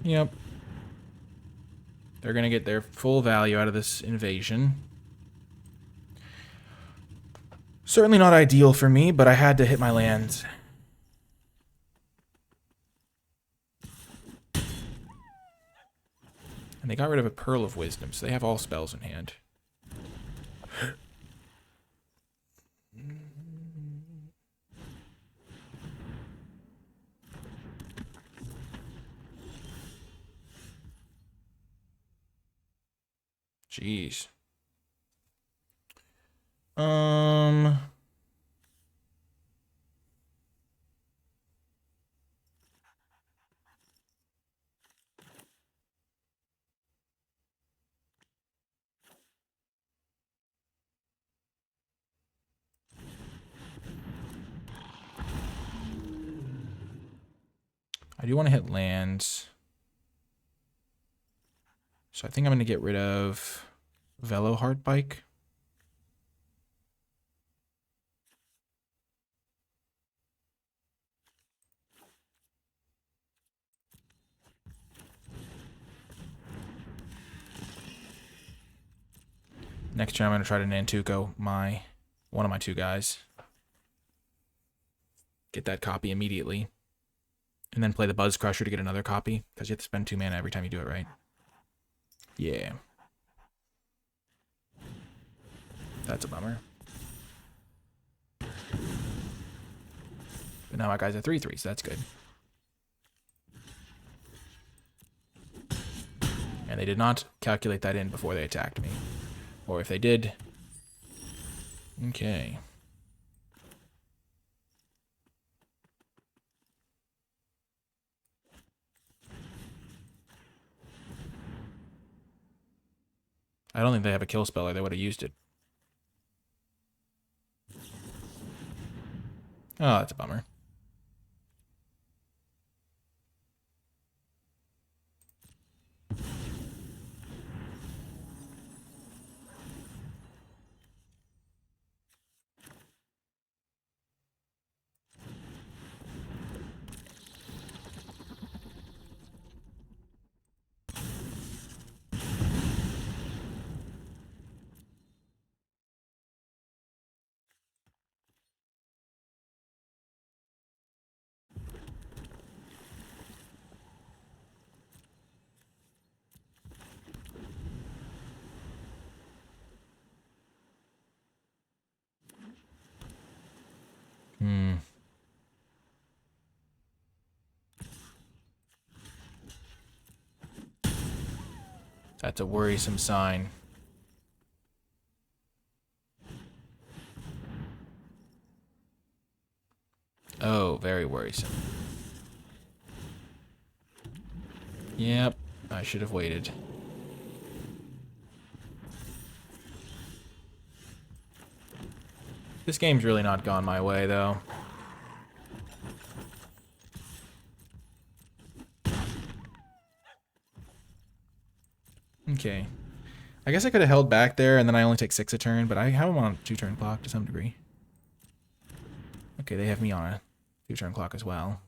Yep. They're going to get their full value out of this invasion. Certainly not ideal for me, but I had to hit my lands. And they got rid of a Pearl of Wisdom, so they have all spells in hand. Jeez. I do want to hit lands. So I think I'm going to get rid of Velo Heartbike. Next turn I'm going to try to Nantuko one of my two guys. Get that copy immediately. And then play the Buzz Crusher to get another copy, because you have to spend 2 mana every time you do it, right? Yeah. That's a bummer. But now my guys are 3/3, so that's good. And they did not calculate that in before they attacked me. Or if they did... Okay. I don't think they have a kill spell or they would have used it. Oh, that's a bummer. That's a worrisome sign. Oh, very worrisome. Yep, I should have waited. This game's really not gone my way, though. Okay. I guess I could have held back there, and then I only take 6 a turn, but I have them on a 2-turn clock to some degree. Okay, they have me on a 2-turn clock as well.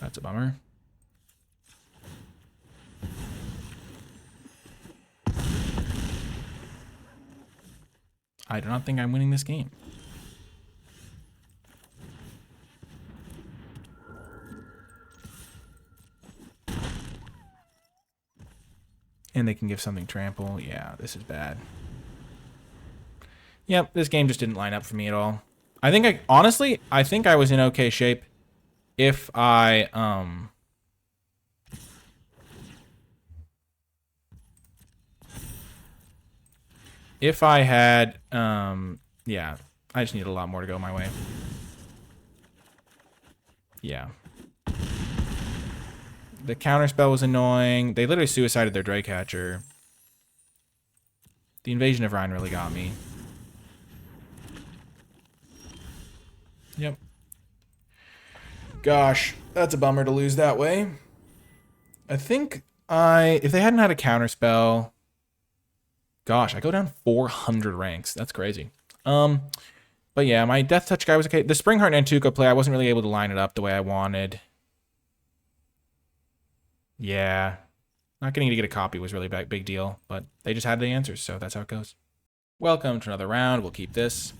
That's a bummer. I do not think I'm winning this game. And they can give something trample. Yeah, this is bad. Yep, this game just didn't line up for me at all. I think honestly, I think I was in okay shape if I had yeah, I just need a lot more to go my way. Yeah. The counterspell was annoying. They literally suicided their Draycatcher. The Invasion of Rhine really got me. Yep. Gosh, that's a bummer to lose that way. I think if they hadn't had a counterspell, gosh, I go down 400 ranks. That's crazy. But yeah, my Death Touch guy was okay. The Springheart Nantuko play, I wasn't really able to line it up the way I wanted. Yeah. Not getting to get a copy was really a big deal, but they just had the answers, so that's how it goes. Welcome to another round. We'll keep this.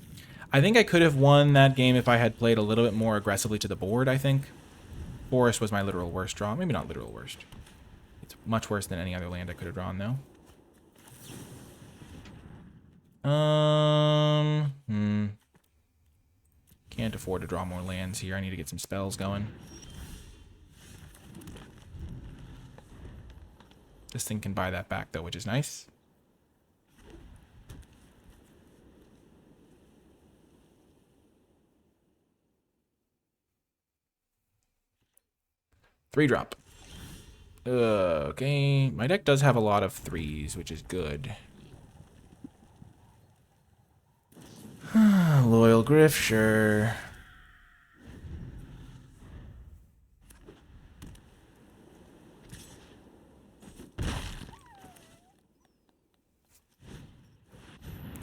I think I could have won that game if I had played a little bit more aggressively to the board, I think. Forest was my literal worst draw. Maybe not literal worst. It's much worse than any other land I could have drawn, though. Can't afford to draw more lands here. I need to get some spells going. This thing can buy that back, though, which is nice. Three drop. Okay. My deck does have a lot of threes, which is good. Loyal Griff, sure.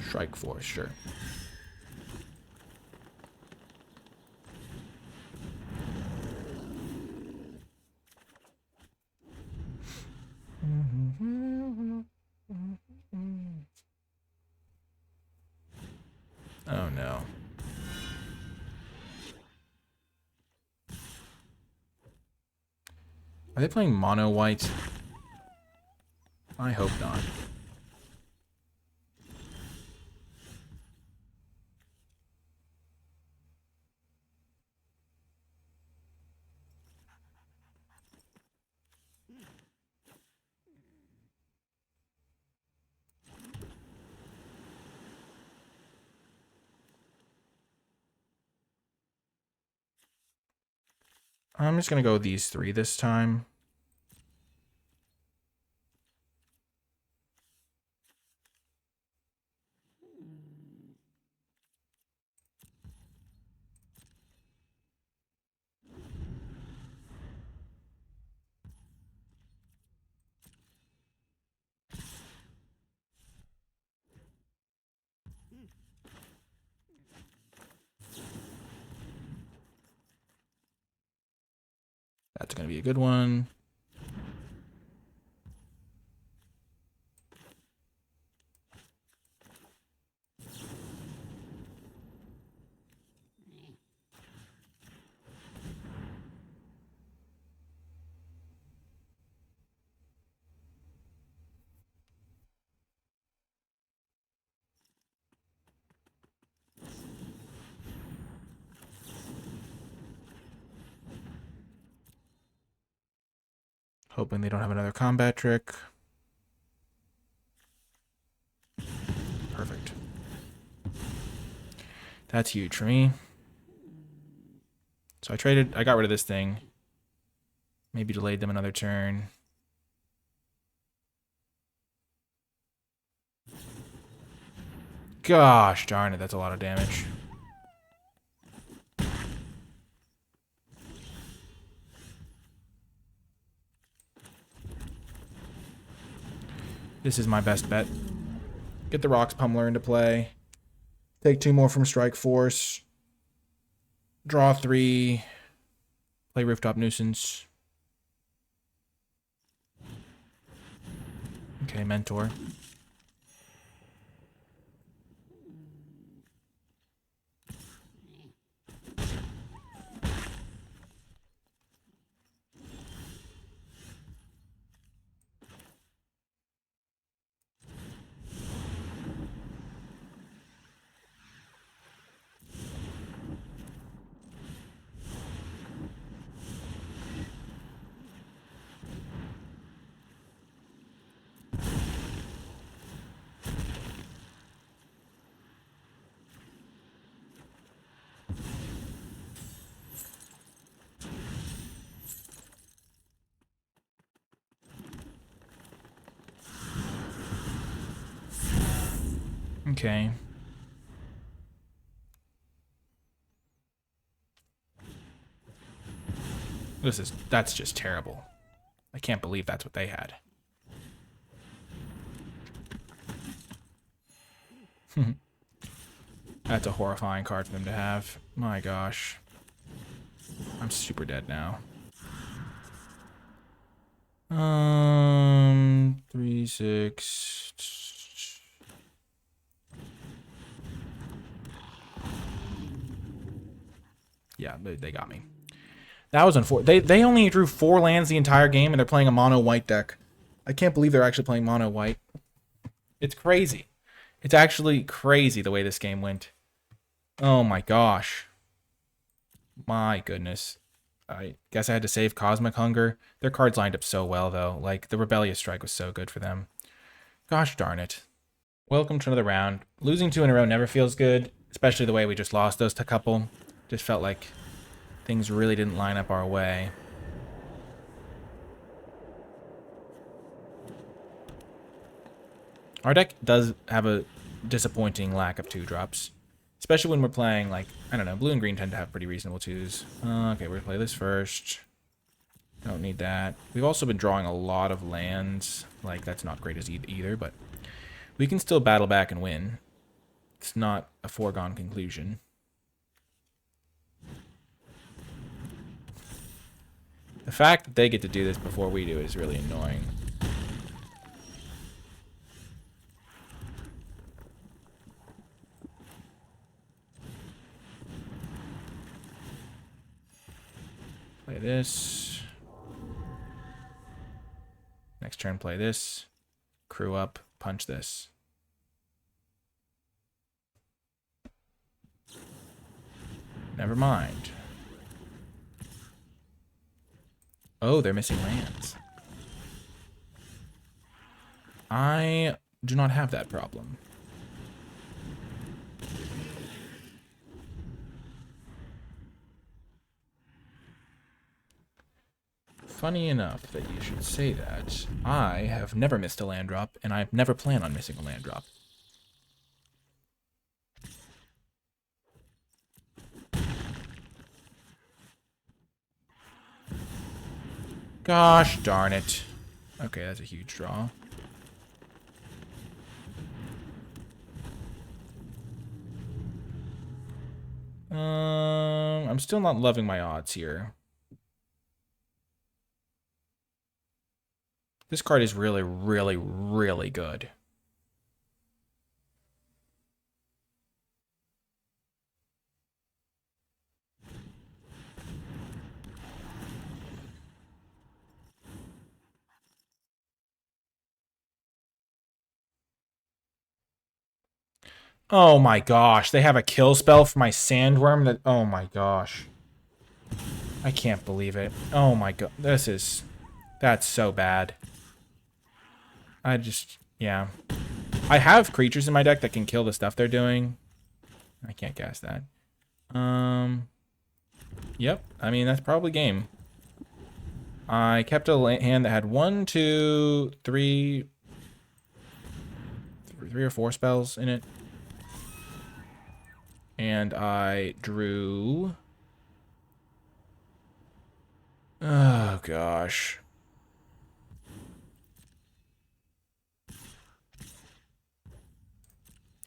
Strike Force, sure. Oh no. Are they playing mono white? I hope not. I'm just gonna go these three this time. That's gonna be a good one. Hoping they don't have another combat trick. Perfect. That's huge for me. So I got rid of this thing. Maybe delayed them another turn. Gosh darn it, that's a lot of damage. This is my best bet. Get the Rocks Pummeler into play. Take two more from Strike Force. Draw three. Play Rooftop Nuisance. Okay, Mentor. Okay. That's just terrible. I can't believe that's what they had. That's a horrifying card for them to have. My gosh. I'm super dead now. 3, 6. Yeah, they got me. That was unfortunate. They only drew 4 lands the entire game, and they're playing a mono white deck. I can't believe they're actually playing mono white. It's crazy. It's actually crazy the way this game went. Oh my gosh. My goodness. I guess I had to save Cosmic Hunger. Their cards lined up so well, though. Like, the Rebellious Strike was so good for them. Gosh darn it. Welcome to another round. Losing 2 in a row never feels good, especially the way we just lost those couple. Just felt like things really didn't line up our way. Our deck does have a disappointing lack of 2-drops. Especially when we're playing, like, I don't know, blue and green tend to have pretty reasonable 2s. Okay, we're going to play this first. Don't need that. We've also been drawing a lot of lands. Like, that's not great as either, but we can still battle back and win. It's not a foregone conclusion. The fact that they get to do this before we do is really annoying. Play this. Next turn, play this. Crew up, punch this. Never mind. Oh, they're missing lands. I do not have that problem. Funny enough that you should say that. I have never missed a land drop, and I never plan on missing a land drop. Gosh darn it. Okay, that's a huge draw. I'm still not loving my odds here. This card is really, really, really good. Oh my gosh, they have a kill spell for my Sandworm that, oh my gosh. I can't believe it. Oh my god, that's so bad. Yeah. I have creatures in my deck that can kill the stuff they're doing. I can't cast that. Yep, I mean, that's probably game. I kept a hand that had 1, 2, 3 or 4 spells in it. And I drew... Oh, gosh.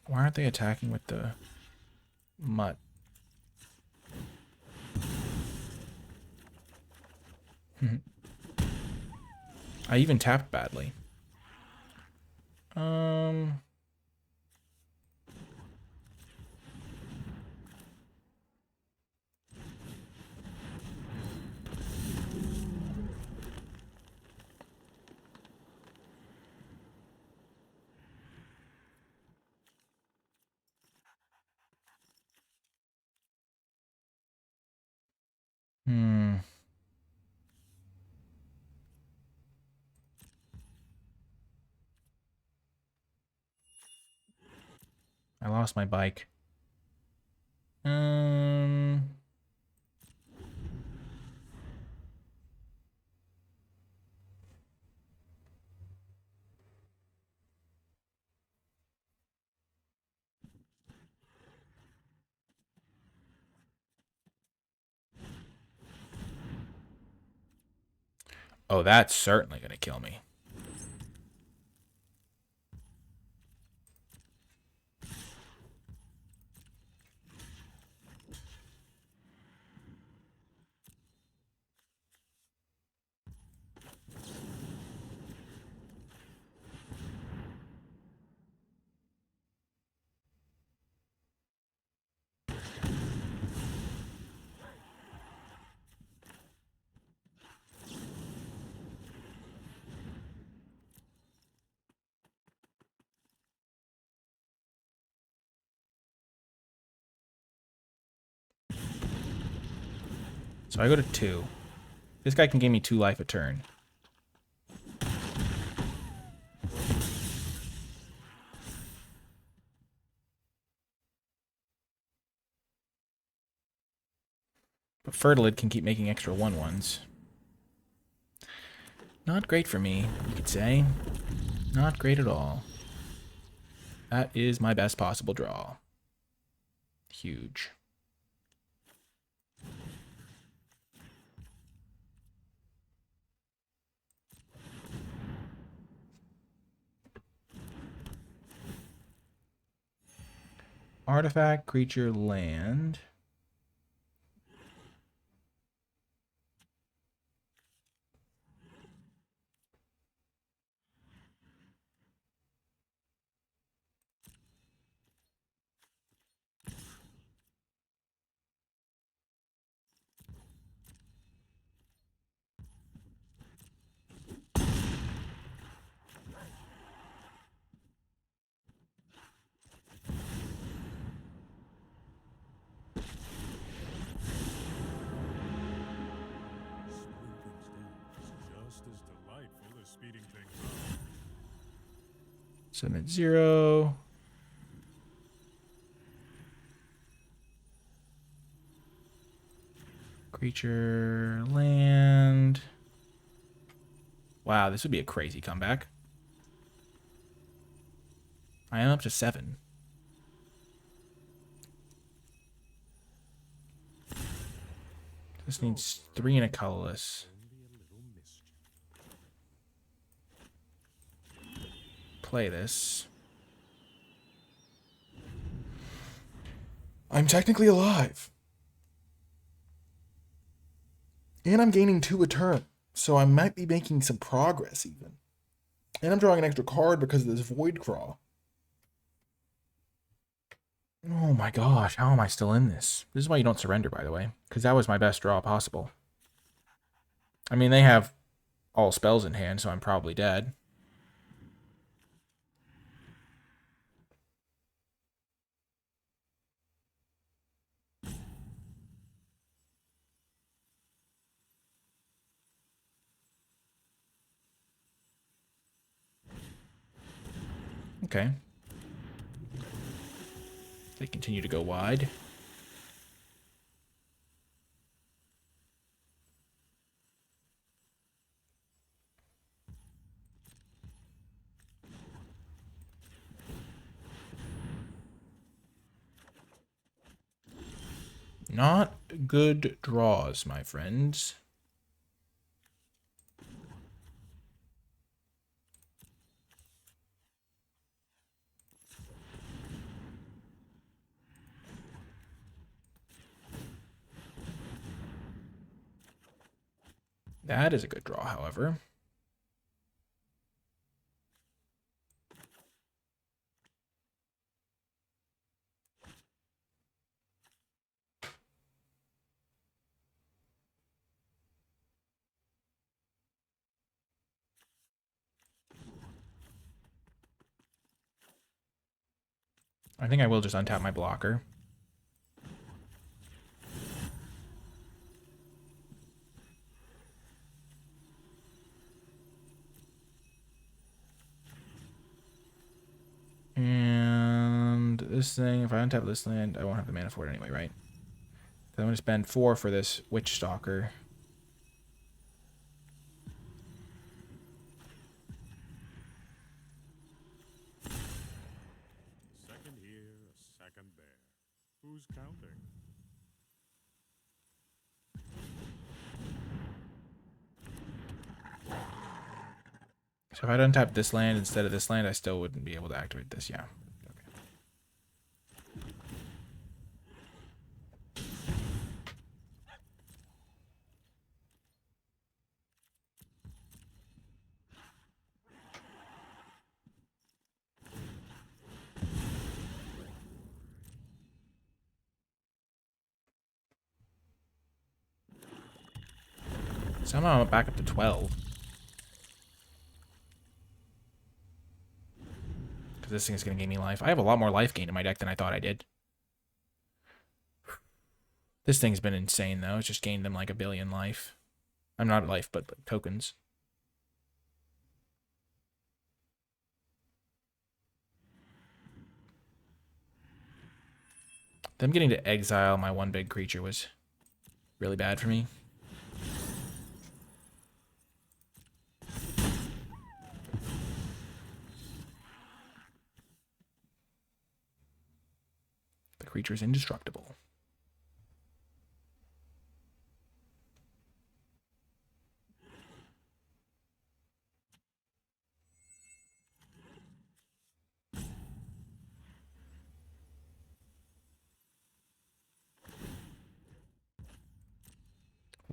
Why aren't they attacking with the mutt? I even tapped badly. I lost my bike. Oh, that's certainly going to kill me. So I go to 2. This guy can give me 2 life a turn. But Fertilid can keep making extra 1/1s. Not great for me, you could say. Not great at all. That is my best possible draw. Huge. Artifact, creature, land. Submit 0. Creature, land. Wow, this would be a crazy comeback. I am up to 7. This needs 3 and a colorless. Play this. I'm technically alive. And I'm gaining 2 a turn, so I might be making some progress even. And I'm drawing an extra card because of this Void Craw. Oh my gosh, how am I still in this? This is why you don't surrender, by the way, because that was my best draw possible. I mean, they have all spells in hand, so I'm probably dead. Okay. They continue to go wide. Not good draws, my friends. That is a good draw, however. I think I will just untap my blocker. And this thing, if I untap this land, I won't have the mana for it anyway, right? Then I'm going to spend 4 for this Witch Stalker. Second here, a second there. Who's counting? So if I'd untap this land instead of this land, I still wouldn't be able to activate this, yeah. Somehow I'm back up to 12. Because this thing is going to gain me life. I have a lot more life gain in my deck than I thought I did. This thing's been insane, though. It's just gained them like 1 billion life. I'm not life, but tokens. Them getting to exile my one big creature was really bad for me. The creature's indestructible.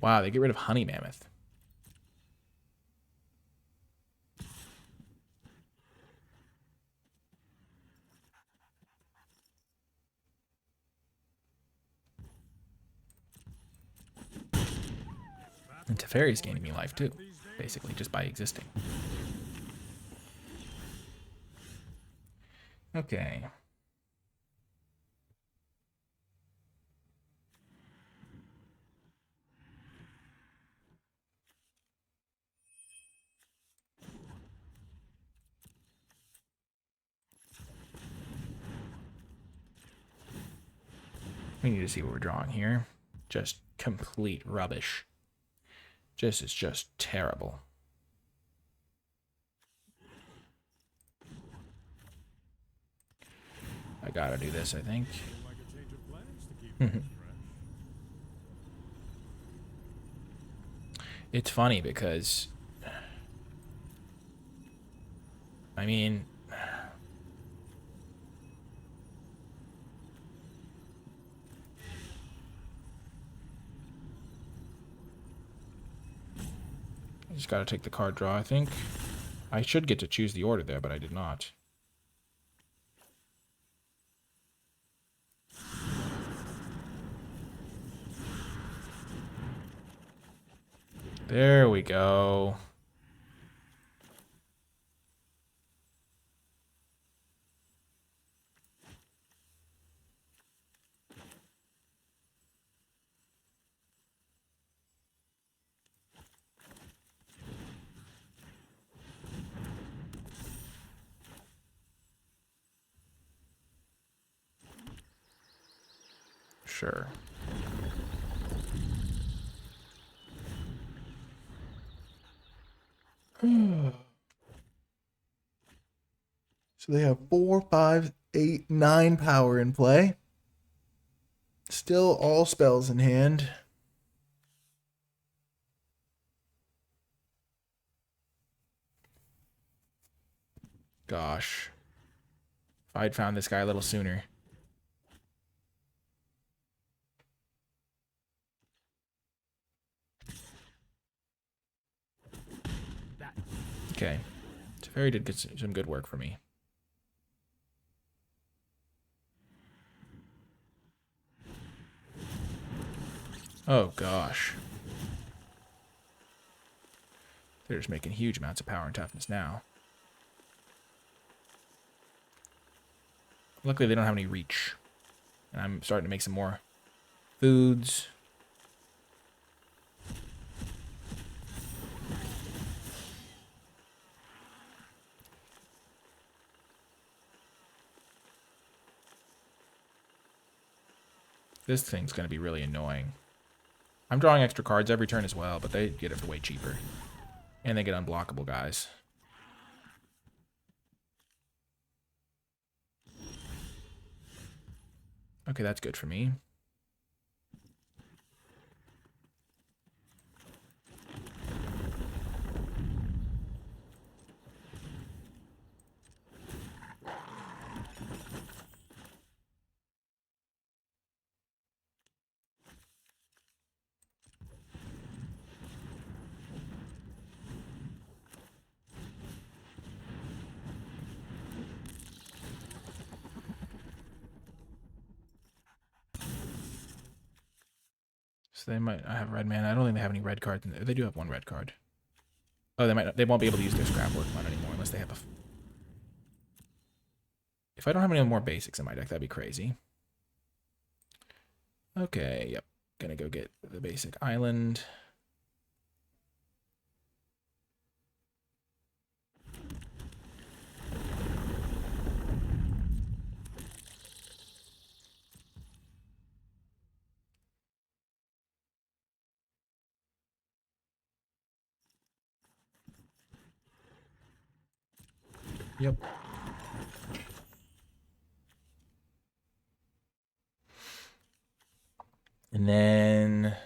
Wow, they get rid of Honey Mammoth. And Teferi's gaining me life too, basically, just by existing. Okay. We need to see what we're drawing here. Just complete rubbish. Is just terrible. I gotta do this, I think. It's funny because, I mean, I just gotta take the card draw, I think. I should get to choose the order there, but I did not. There we go. Sure. So they have 4, 5, 8, 9 power in play. Still all spells in hand. Gosh. If I'd found this guy a little sooner. Okay. Teferi did get some good work for me. Oh, gosh. They're just making huge amounts of power and toughness now. Luckily, they don't have any reach. And I'm starting to make some more foods. This thing's going to be really annoying. I'm drawing extra cards every turn as well, but they get it for way cheaper. And they get unblockable guys. Okay, that's good for me. So they might not have red mana. I don't think they have any red cards. They do have one red card. Oh, they won't be able to use their scrap work one anymore unless they have a... If I don't have any more basics in my deck, that'd be crazy. Okay, yep. Gonna go get the basic island. Yep. And then...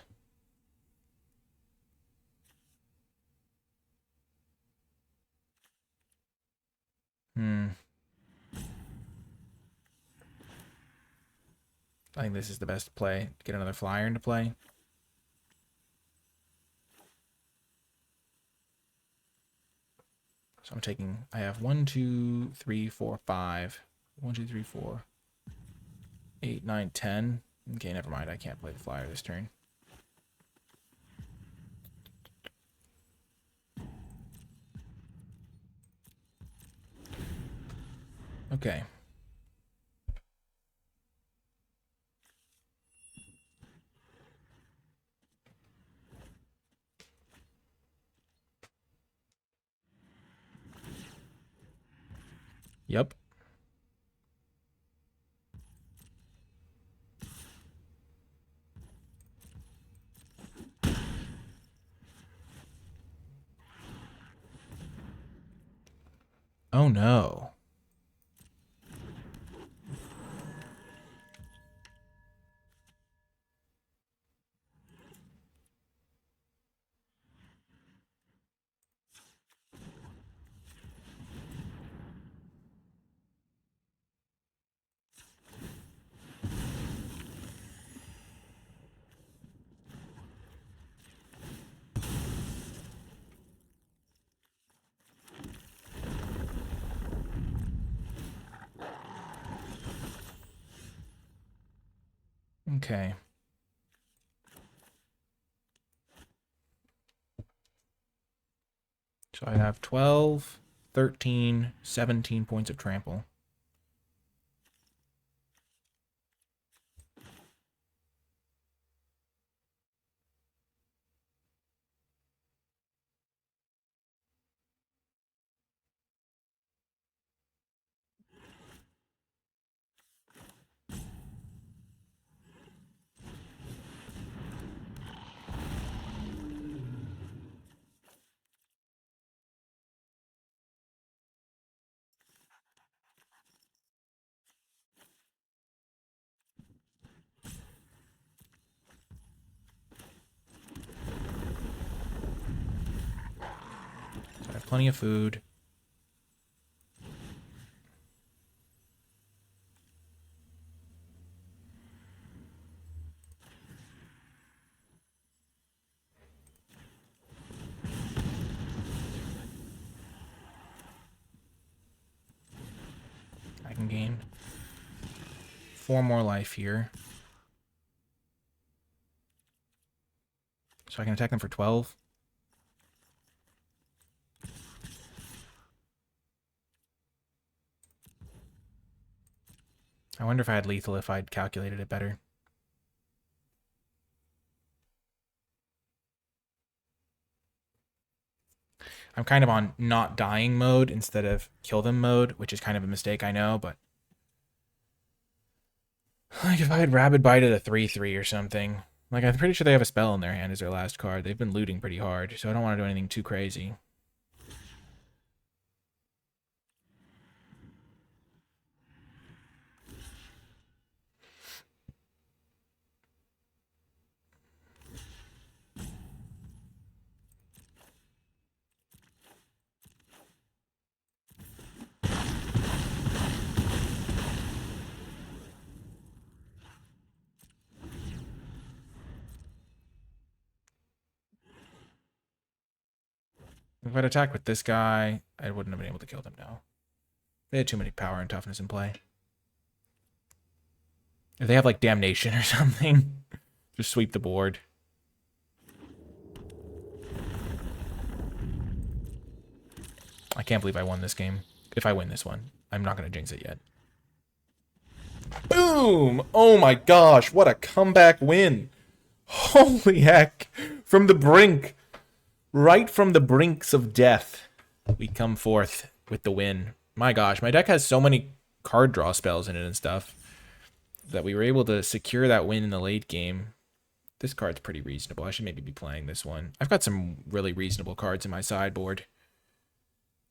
I think this is the best play. Get another flyer into play. So I'm taking... I have 1, 2, 3, 4, 5. 1, 2, 3, 4. 8, 9, 10. Okay, never mind. I can't play the flyer this turn. Okay. Yep. Oh no. Okay. So I have 12, 13, 17 points of trample. So I have plenty of food. can gain 4 more life here. So I can attack them for 12. I wonder if I had lethal if I'd calculated it better. I'm kind of on not dying mode instead of kill them mode, which is kind of a mistake, I know, but like if I had Rabid Bited a 3/3 or something, like I'm pretty sure they have a spell in their hand as their last card. They've been looting pretty hard, so I don't want to do anything too crazy. If I'd attacked with this guy, I wouldn't have been able to kill them now. They had too many power and toughness in play. If they have like Damnation or something, just sweep the board. I can't believe I won this game. If I win this one, I'm not going to jinx it yet. Boom! Oh my gosh, what a comeback win. Holy heck. From the brink. Right from the brinks of death, we come forth with the win. My gosh, my deck has so many card draw spells in it and stuff that we were able to secure that win in the late game. This card's pretty reasonable. I should maybe be playing this one. I've got some really reasonable cards in my sideboard.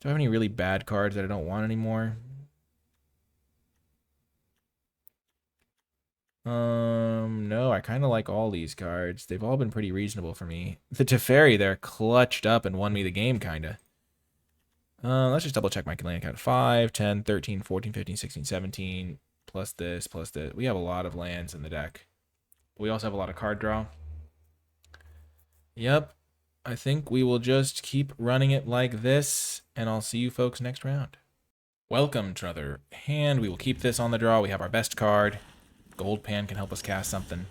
Do I have any really bad cards that I don't want anymore? No, I kind of like all these cards. They've all been pretty reasonable for me. The Teferi there clutched up and won me the game, kind of. Let's just double check my land count. 5, 10, 13, 14, 15, 16, 17, plus this, plus this. We have a lot of lands in the deck. We also have a lot of card draw. Yep. I think we will just keep running it like this, and I'll see you folks next round. Welcome to another hand. We will keep this on the draw. We have our best card. Gold Pan can help us cast something.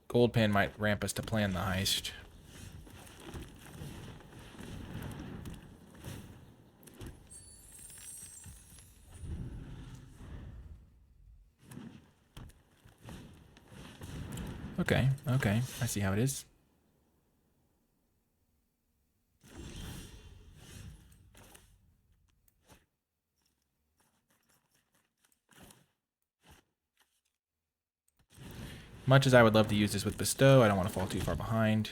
Gold Pan might ramp us to plan the heist. Okay, okay. I see how it is. Much as I would love to use this with Bestow, I don't want to fall too far behind.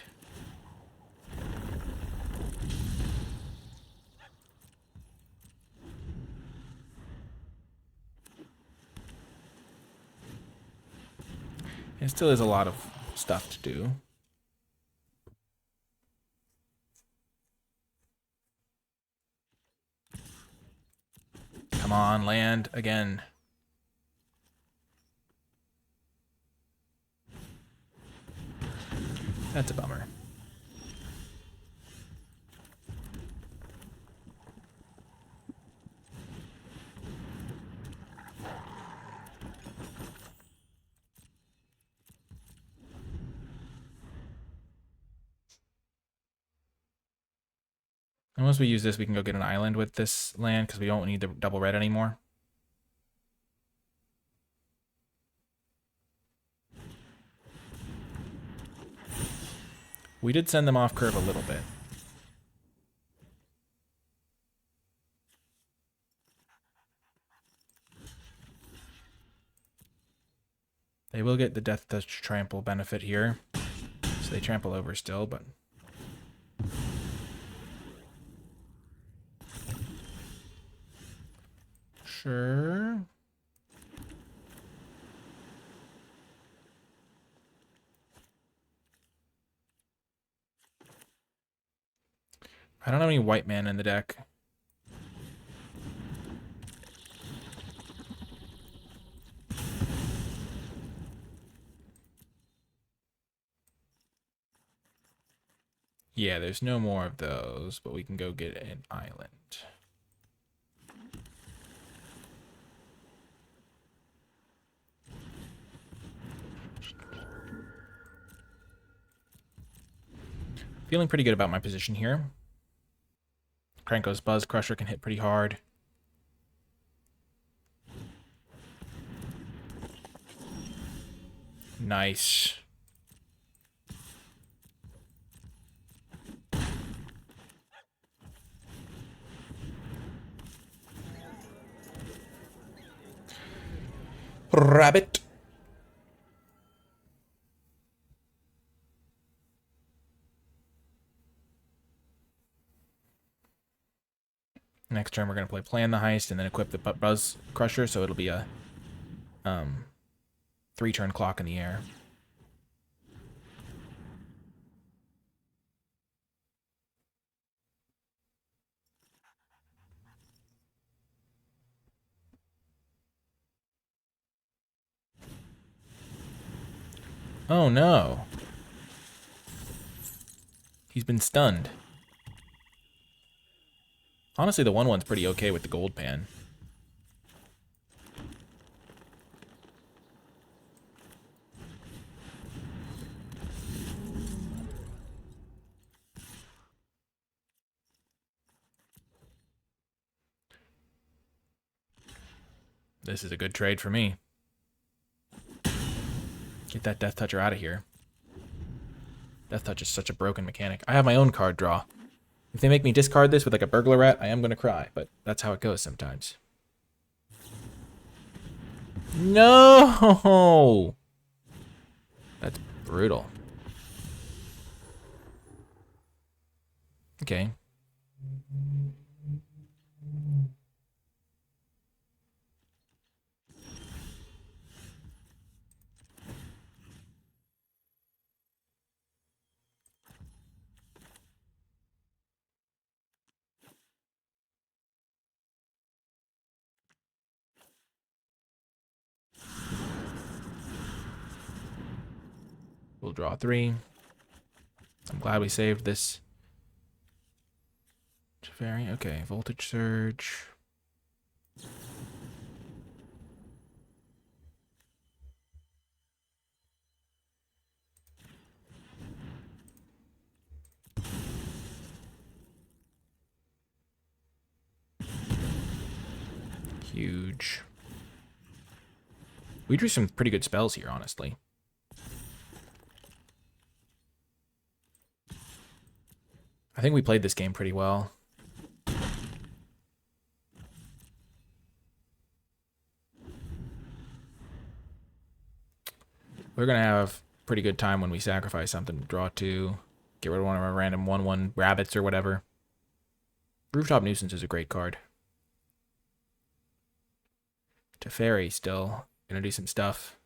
It still is a lot of stuff to do. Come on, land again. That's a bummer. And once we use this, we can go get an island with this land because we don't need the double red anymore. We did send them off curve a little bit. They will get the Death Touch Trample benefit here. So they trample over still, but... Sure. I don't have any white mana in the deck. Yeah, there's no more of those, but we can go get an island. Feeling pretty good about my position here. Krenko's Buzz Crusher can hit pretty hard. Nice. Rabbit. Next turn, we're going to play Plan the Heist and then equip the Buzz Crusher, so it'll be a 3-turn clock in the air. Oh no. He's been stunned. Honestly, the 1/1's pretty okay with the gold pan. This is a good trade for me. Get that Death Toucher out of here. Death Touch is such a broken mechanic. I have my own card draw. If they make me discard this with like a Burglar Rat, I am going to cry, but that's how it goes sometimes. No! That's brutal. Okay. We'll draw 3. I'm glad we saved this. Teferi, okay. Voltage Surge. Huge. We drew some pretty good spells here, honestly. I think we played this game pretty well. We're going to have pretty good time when we sacrifice something to draw 2. Get rid of one of our random 1/1 rabbits or whatever. Rooftop Nuisance is a great card. Teferi still. Gonna do some stuff.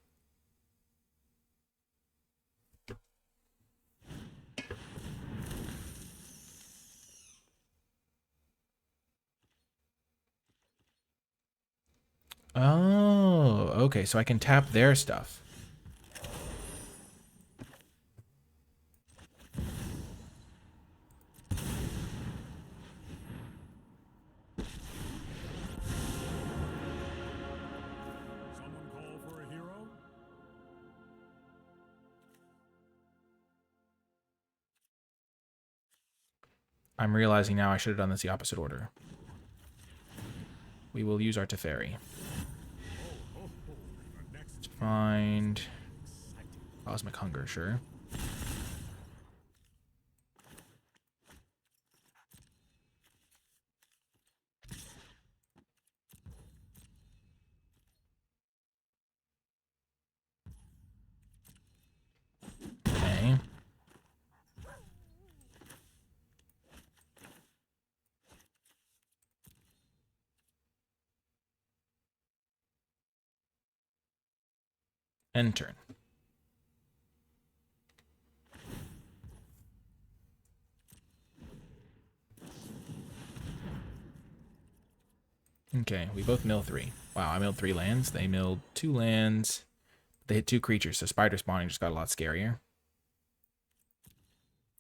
Oh, okay, so I can tap their stuff. Someone call for a hero? I'm realizing now I should have done this the opposite order. We will use our Teferi. Let's find Cosmic Hunger, sure. Okay. End turn. Okay, we both mill 3. Wow, I milled 3 lands. They milled 2 lands. They hit 2 creatures, so Spider Spawning just got a lot scarier.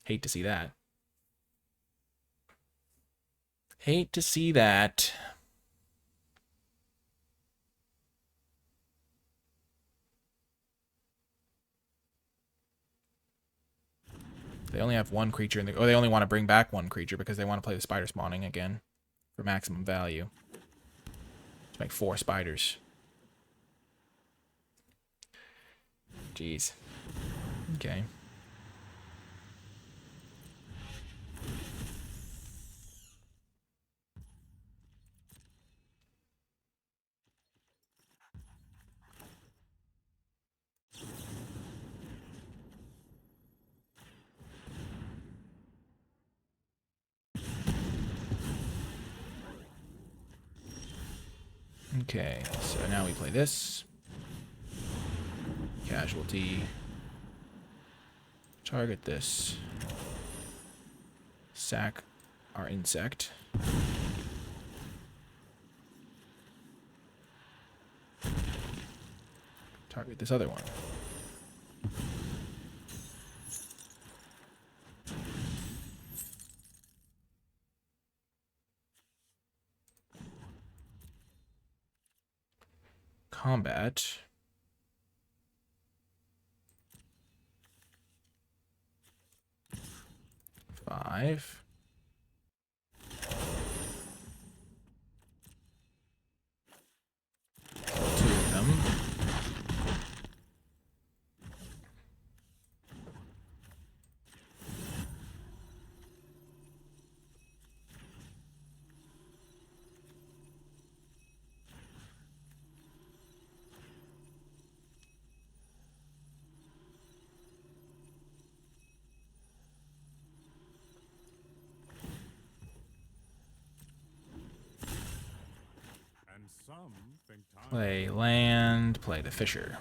Hate to see that. Hate to see that. They only have one creature in the... Or they only want to bring back one creature because they want to play the spider spawning again for maximum value. Let's make 4 spiders. Jeez. Okay. Okay, so now we play this. Casualty. Target this. Sack our insect. Target this other one. Combat. Five. Kill 2 of them. And some think time. Play land. Play the Fisher.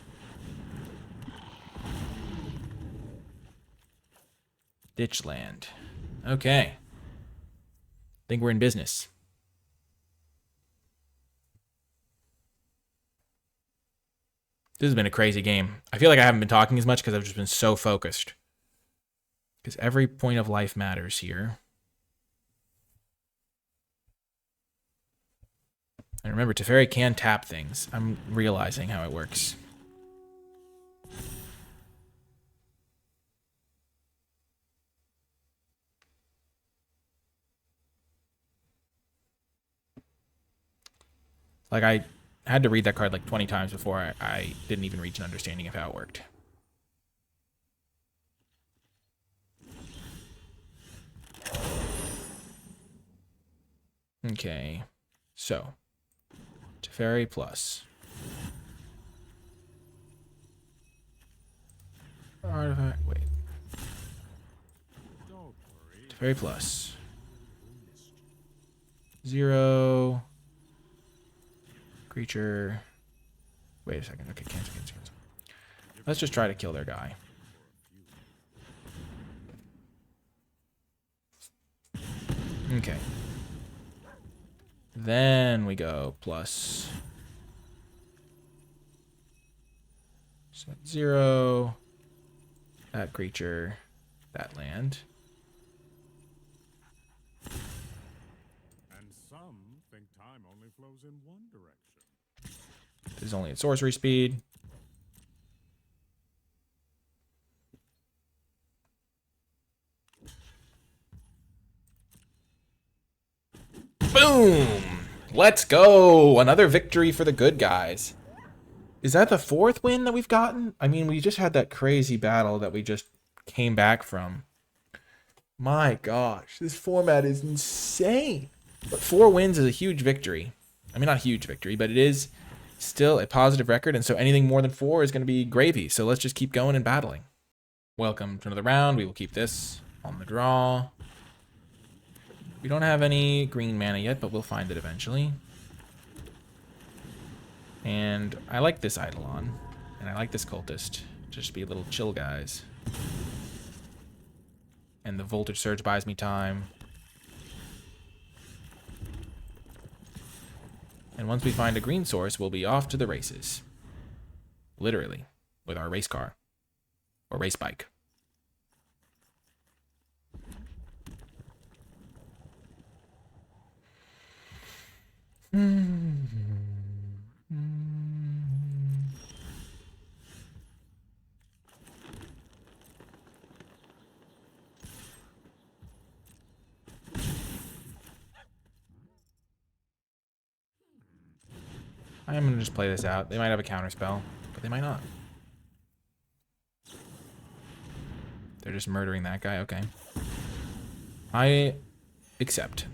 Ditch land. Okay. Think we're in business. This has been a crazy game. I feel like I haven't been talking as much because I've just been so focused. Because every point of life matters here. And remember, Teferi can tap things. I'm realizing how it works. Like, I had to read that card like 20 times before I didn't even reach an understanding of how it worked. Okay, so Teferi plus artifact. Wait, Don't worry. Teferi plus 0 creature. Wait a second. Okay, cancel. Let's just try to kill their guy. Okay. Then we go plus 0, that creature, that land. And some think time only flows in one direction. This is only at sorcery speed. Boom! Let's go! Another victory for the good guys. Is that the 4th win that we've gotten? I mean, we just had that crazy battle that we just came back from. My gosh, this format is insane. But 4 wins is a huge victory. I mean, not a huge victory, but it is still a positive record, and so anything more than 4 is going to be gravy. So let's just keep going and battling. Welcome to another round. We will keep this on the draw. We don't have any green mana yet, but we'll find it eventually. And I like this Eidolon, and I like this Cultist. Just be little chill guys. And the Voltage Surge buys me time. And once we find a green source, we'll be off to the races. Literally, with our race car. Or race bike. I'm gonna just play this out. They might have a counter spell, but they might not. They're just murdering that guy. Okay. I accept.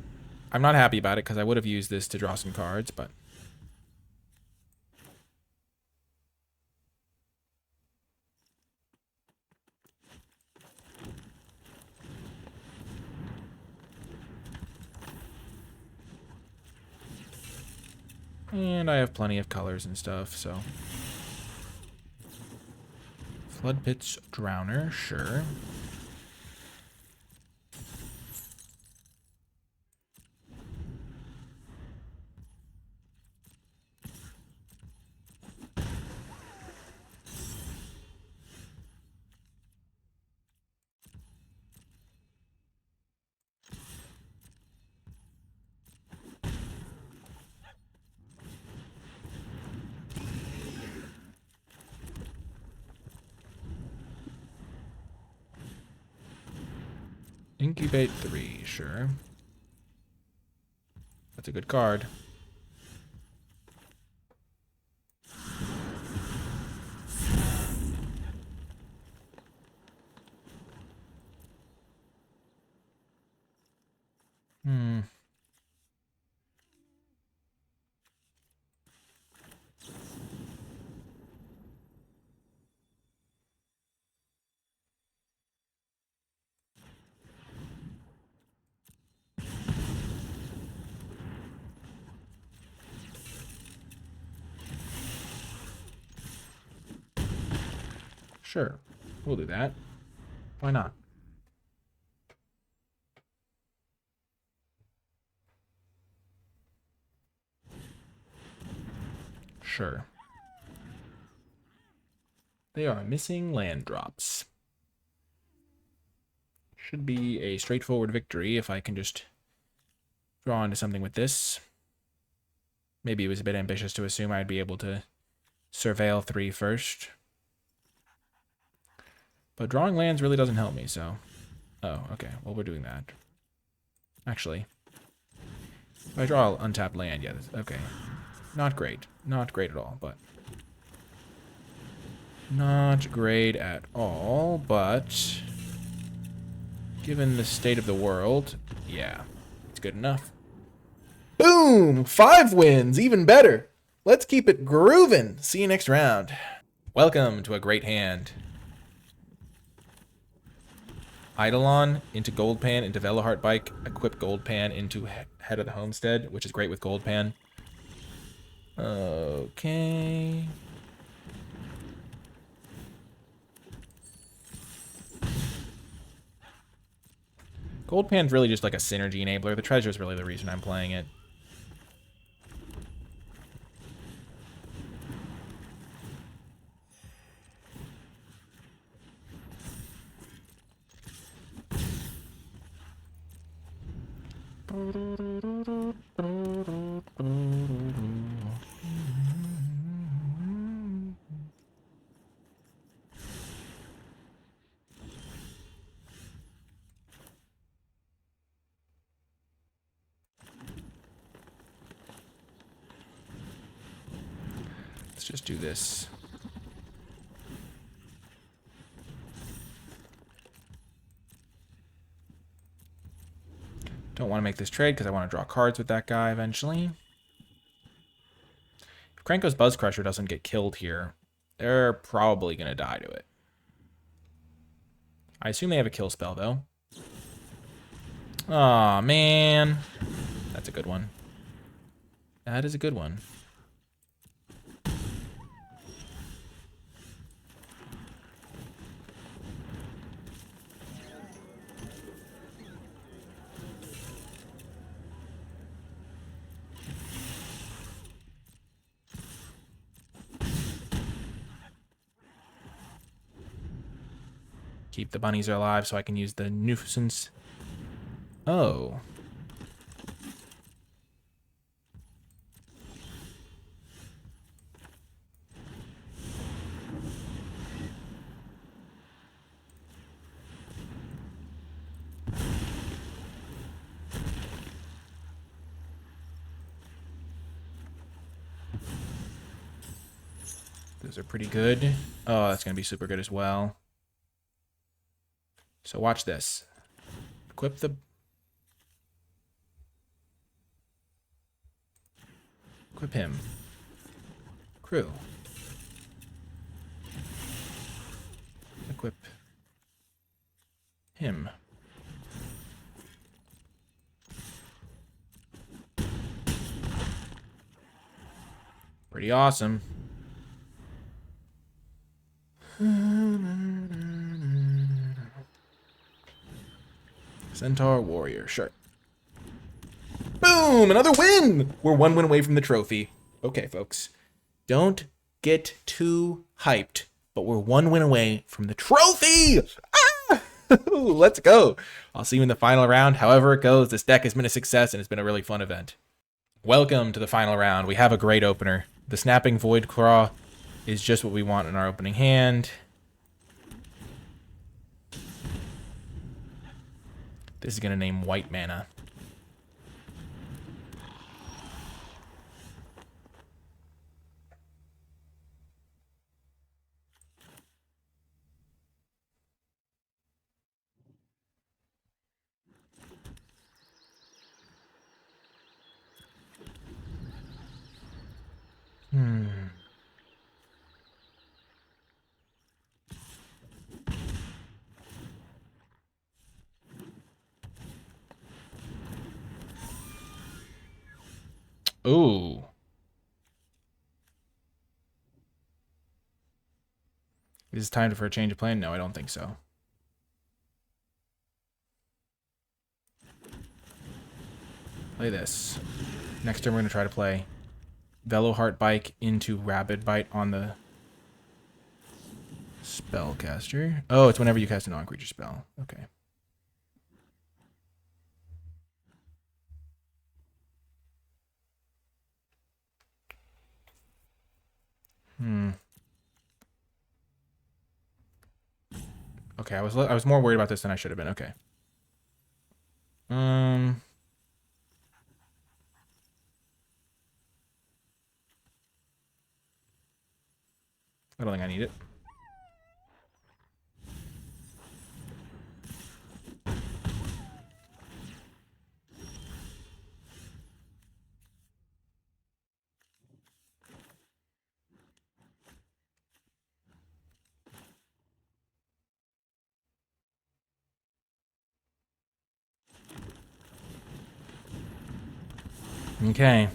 I'm not happy about it because I would have used this to draw some cards, but... And I have plenty of colors and stuff, so... Flood Pit's Drowner, sure. Incubate 3, sure. That's a good card. Sure. We'll do that. Why not? Sure. They are missing land drops. Should be a straightforward victory if I can just draw into something with this. Maybe it was a bit ambitious to assume I'd be able to surveil 3 first. But drawing lands really doesn't help me, so... Oh, okay. Well, we're doing that. Actually, if I draw an untapped land, yeah, okay. Not great. Not great at all, but... Not great at all, but... Given the state of the world, yeah, it's good enough. Boom! 5 wins, even better. Let's keep it grooving. See you next round. Welcome to a great hand. Eidolon into Goldpan, into Veloheart Bike, equip Goldpan into Head of the Homestead, which is great with Goldpan. Okay. Goldpan's really just like a synergy enabler. The treasure's really the reason I'm playing it. Let's just do this. Don't want to make this trade because I want to draw cards with that guy eventually. If Krenko's Buzz Crusher doesn't get killed here, they're probably going to die to it. I assume they have a kill spell, though. Aw, man. That's a good one. That is a good one. Keep the bunnies alive so I can use the nuisance. Oh. Those are pretty good. Oh, that's going to be super good as well. So watch this. Equip the... Equip him. Crew. Equip him. Pretty awesome. Centaur Warrior, sure. Boom! Another win! We're 1 win away from the trophy. Okay, folks. Don't get too hyped, but we're 1 win away from the trophy! Ah! Let's go. I'll see you in the final round. However it goes, this deck has been a success and it's been a really fun event. Welcome to the final round. We have a great opener. The Snapping Void Claw is just what we want in our opening hand. This is going to name white mana. Ooh. Is it time for a change of plan? No, I don't think so. Play this. Next turn, we're going to try to play Veloheart Bike into Rabid Bite on the Spellcaster. Oh, it's whenever you cast a non-creature spell. Okay. Okay, I was more worried about this than I should have been. Okay. I don't think I need it. Okay.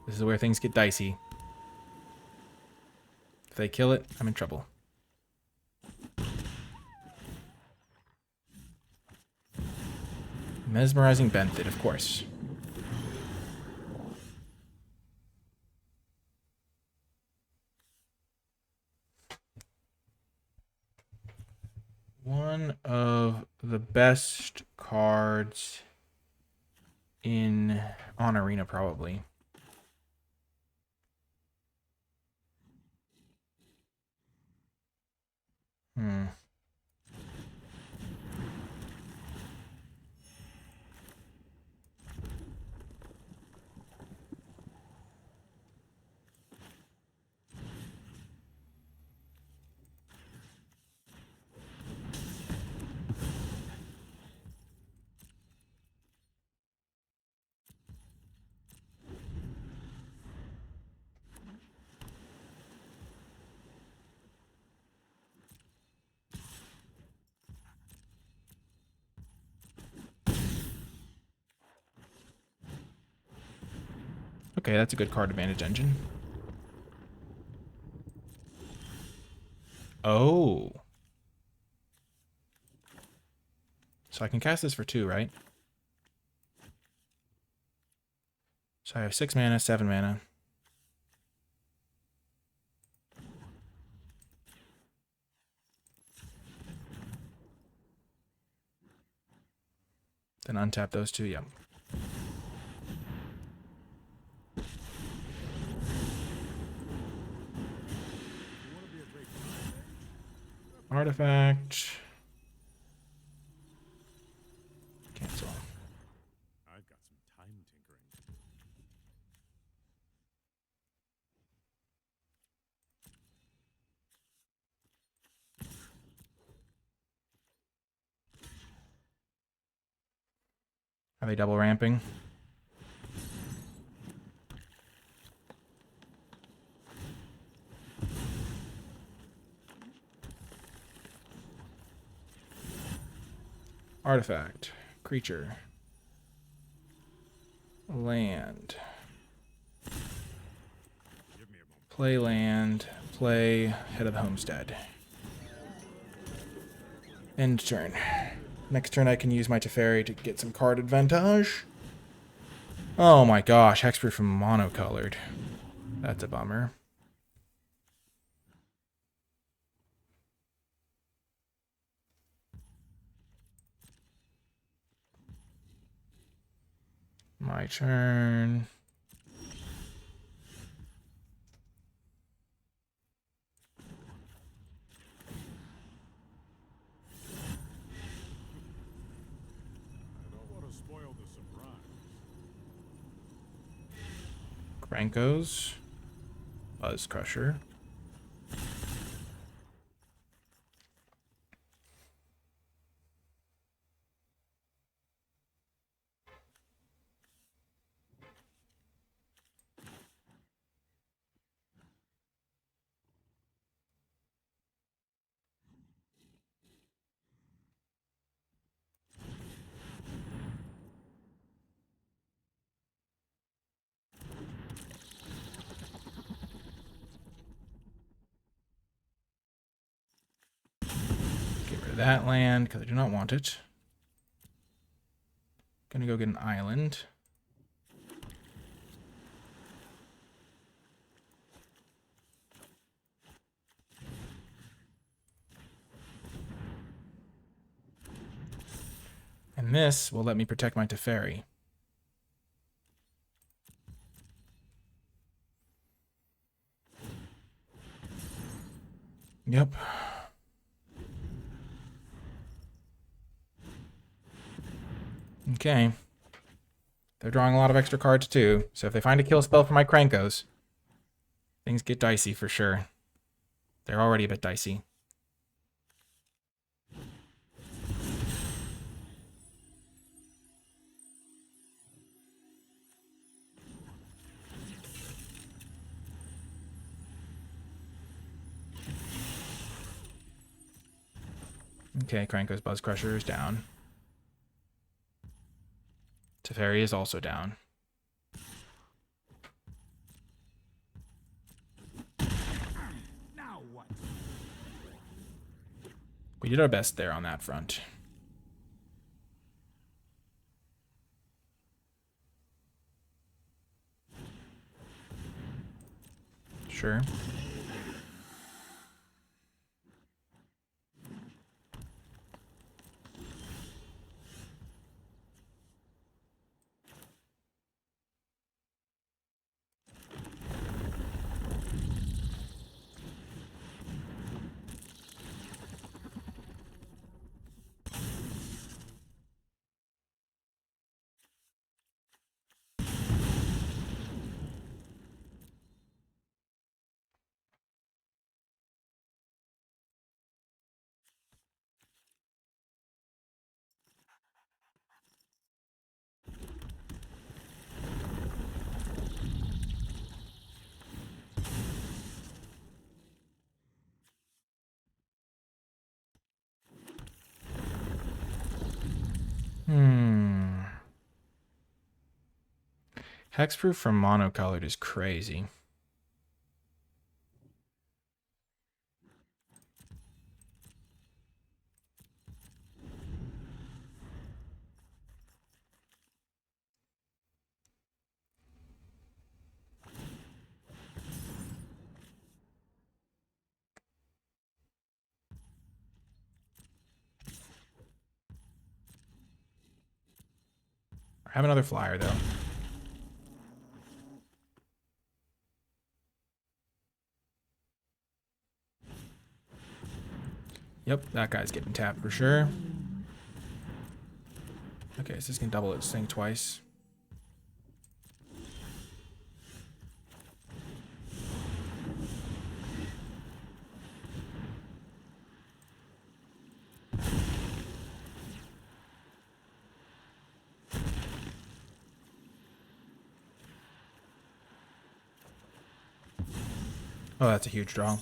This is where things get dicey. If they kill it, I'm in trouble. Mesmerizing Benefit, of course. One of the best cards on Arena, probably. Okay, that's a good card advantage engine. Oh. So I can cast this for 2, right? So I have 6 mana, 7 mana. Then untap those 2, yep. Artifact. Cancel. I've got some time tinkering. Are they double ramping? Artifact. Creature. Land. Play land. Play Head of the Homestead. End turn. Next turn I can use my Teferi to get some card advantage. Oh my gosh, Hexproof from monocolored. That's a bummer. My turn. I don't want to spoil the surprise. Krankos. Buzz Crusher. Get rid of that land because I do not want it. Gonna go get an island. And this will let me protect my Teferi. Yep. Okay. They're drawing a lot of extra cards too, so if they find a kill spell for my Krankos, things get dicey for sure. They're already a bit dicey. Okay, Krankos Buzz Crusher is down. Teferi is also down. Now what? We did our best there on that front. Sure. Hexproof from monocolored is crazy. I have another flyer though. Yep, that guy's getting tapped for sure. Okay, so this can double its thing twice. Oh, that's a huge draw.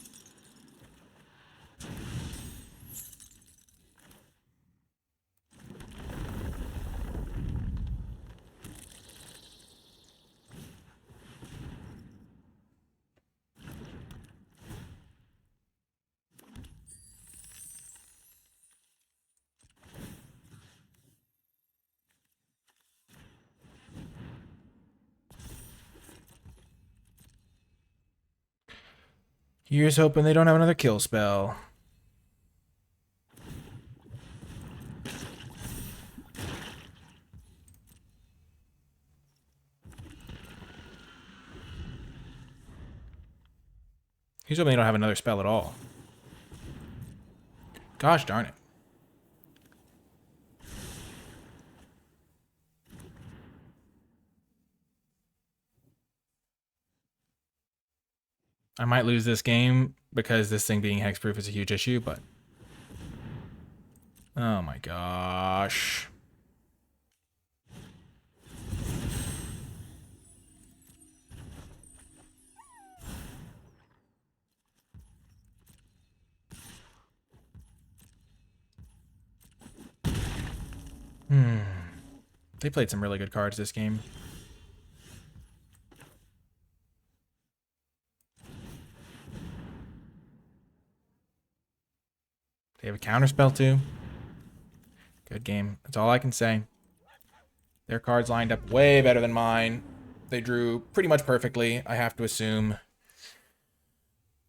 Here's hoping they don't have another kill spell. Here's hoping they don't have another spell at all. Gosh darn it. I might lose this game because this thing being hexproof is a huge issue, but... Oh my gosh. They played some really good cards this game. They have a counterspell too. Good game. That's all I can say. Their cards lined up way better than mine. They drew pretty much perfectly, I have to assume.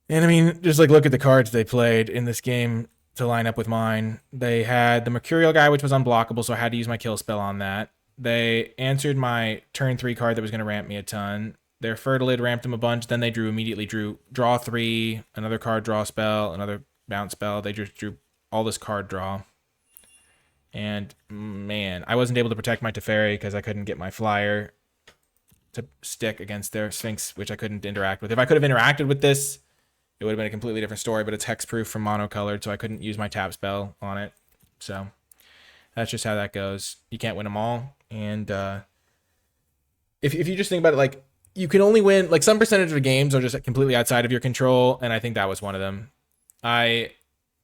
And I mean, just like look at the cards they played in this game to line up with mine. They had the Mercurial guy, which was unblockable, so I had to use my kill spell on that. They answered my turn 3 card that was going to ramp me a ton. Their Fertilid ramped them a bunch. Then they immediately drew draw 3, another card draw spell, another bounce spell. They just drew all this card draw. And man, I wasn't able to protect my Teferi because I couldn't get my flyer to stick against their Sphinx, which I couldn't interact with. If I could have interacted with this, it would have been a completely different story, but it's hexproof from monocolored, so I couldn't use my tap spell on it. So that's just how that goes. You can't win them all. And if you just think about it, like, you can only win, like, some percentage of games are just completely outside of your control, and I think that was one of them. I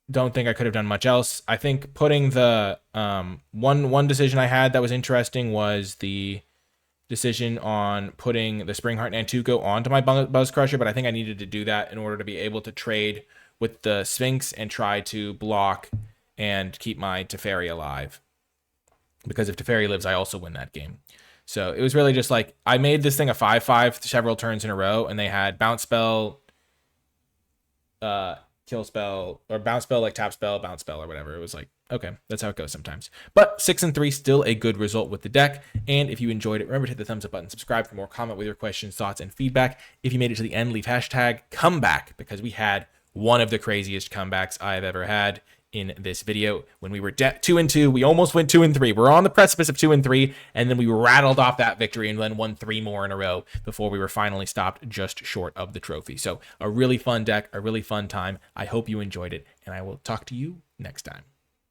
don't think I could have done much else. I think putting the one decision I had that was interesting was the decision on putting the Springheart Nantuko onto my Buzz Crusher, but I think I needed to do that in order to be able to trade with the Sphinx and try to block and keep my Teferi alive. Because if Teferi lives, I also win that game. So it was really just like, I made this thing a 5/5 several turns in a row, and they had bounce spell, kill spell, or bounce spell, like tap spell, bounce spell, or whatever. It was like, okay, that's how it goes sometimes. But 6-3, still a good result with the deck. And if you enjoyed it, remember to hit the thumbs up button, subscribe for more, comment with your questions, thoughts, and feedback. If you made it to the end, leave hashtag comeback, because we had one of the craziest comebacks I've ever had in this video. When we were 2-2, we almost went 2-3. We're on the precipice of 2-3, and then we rattled off that victory and then won 3 more in a row before we were finally stopped just short of the trophy. So a really fun deck, a really fun time. I hope you enjoyed it, and I will talk to you next time.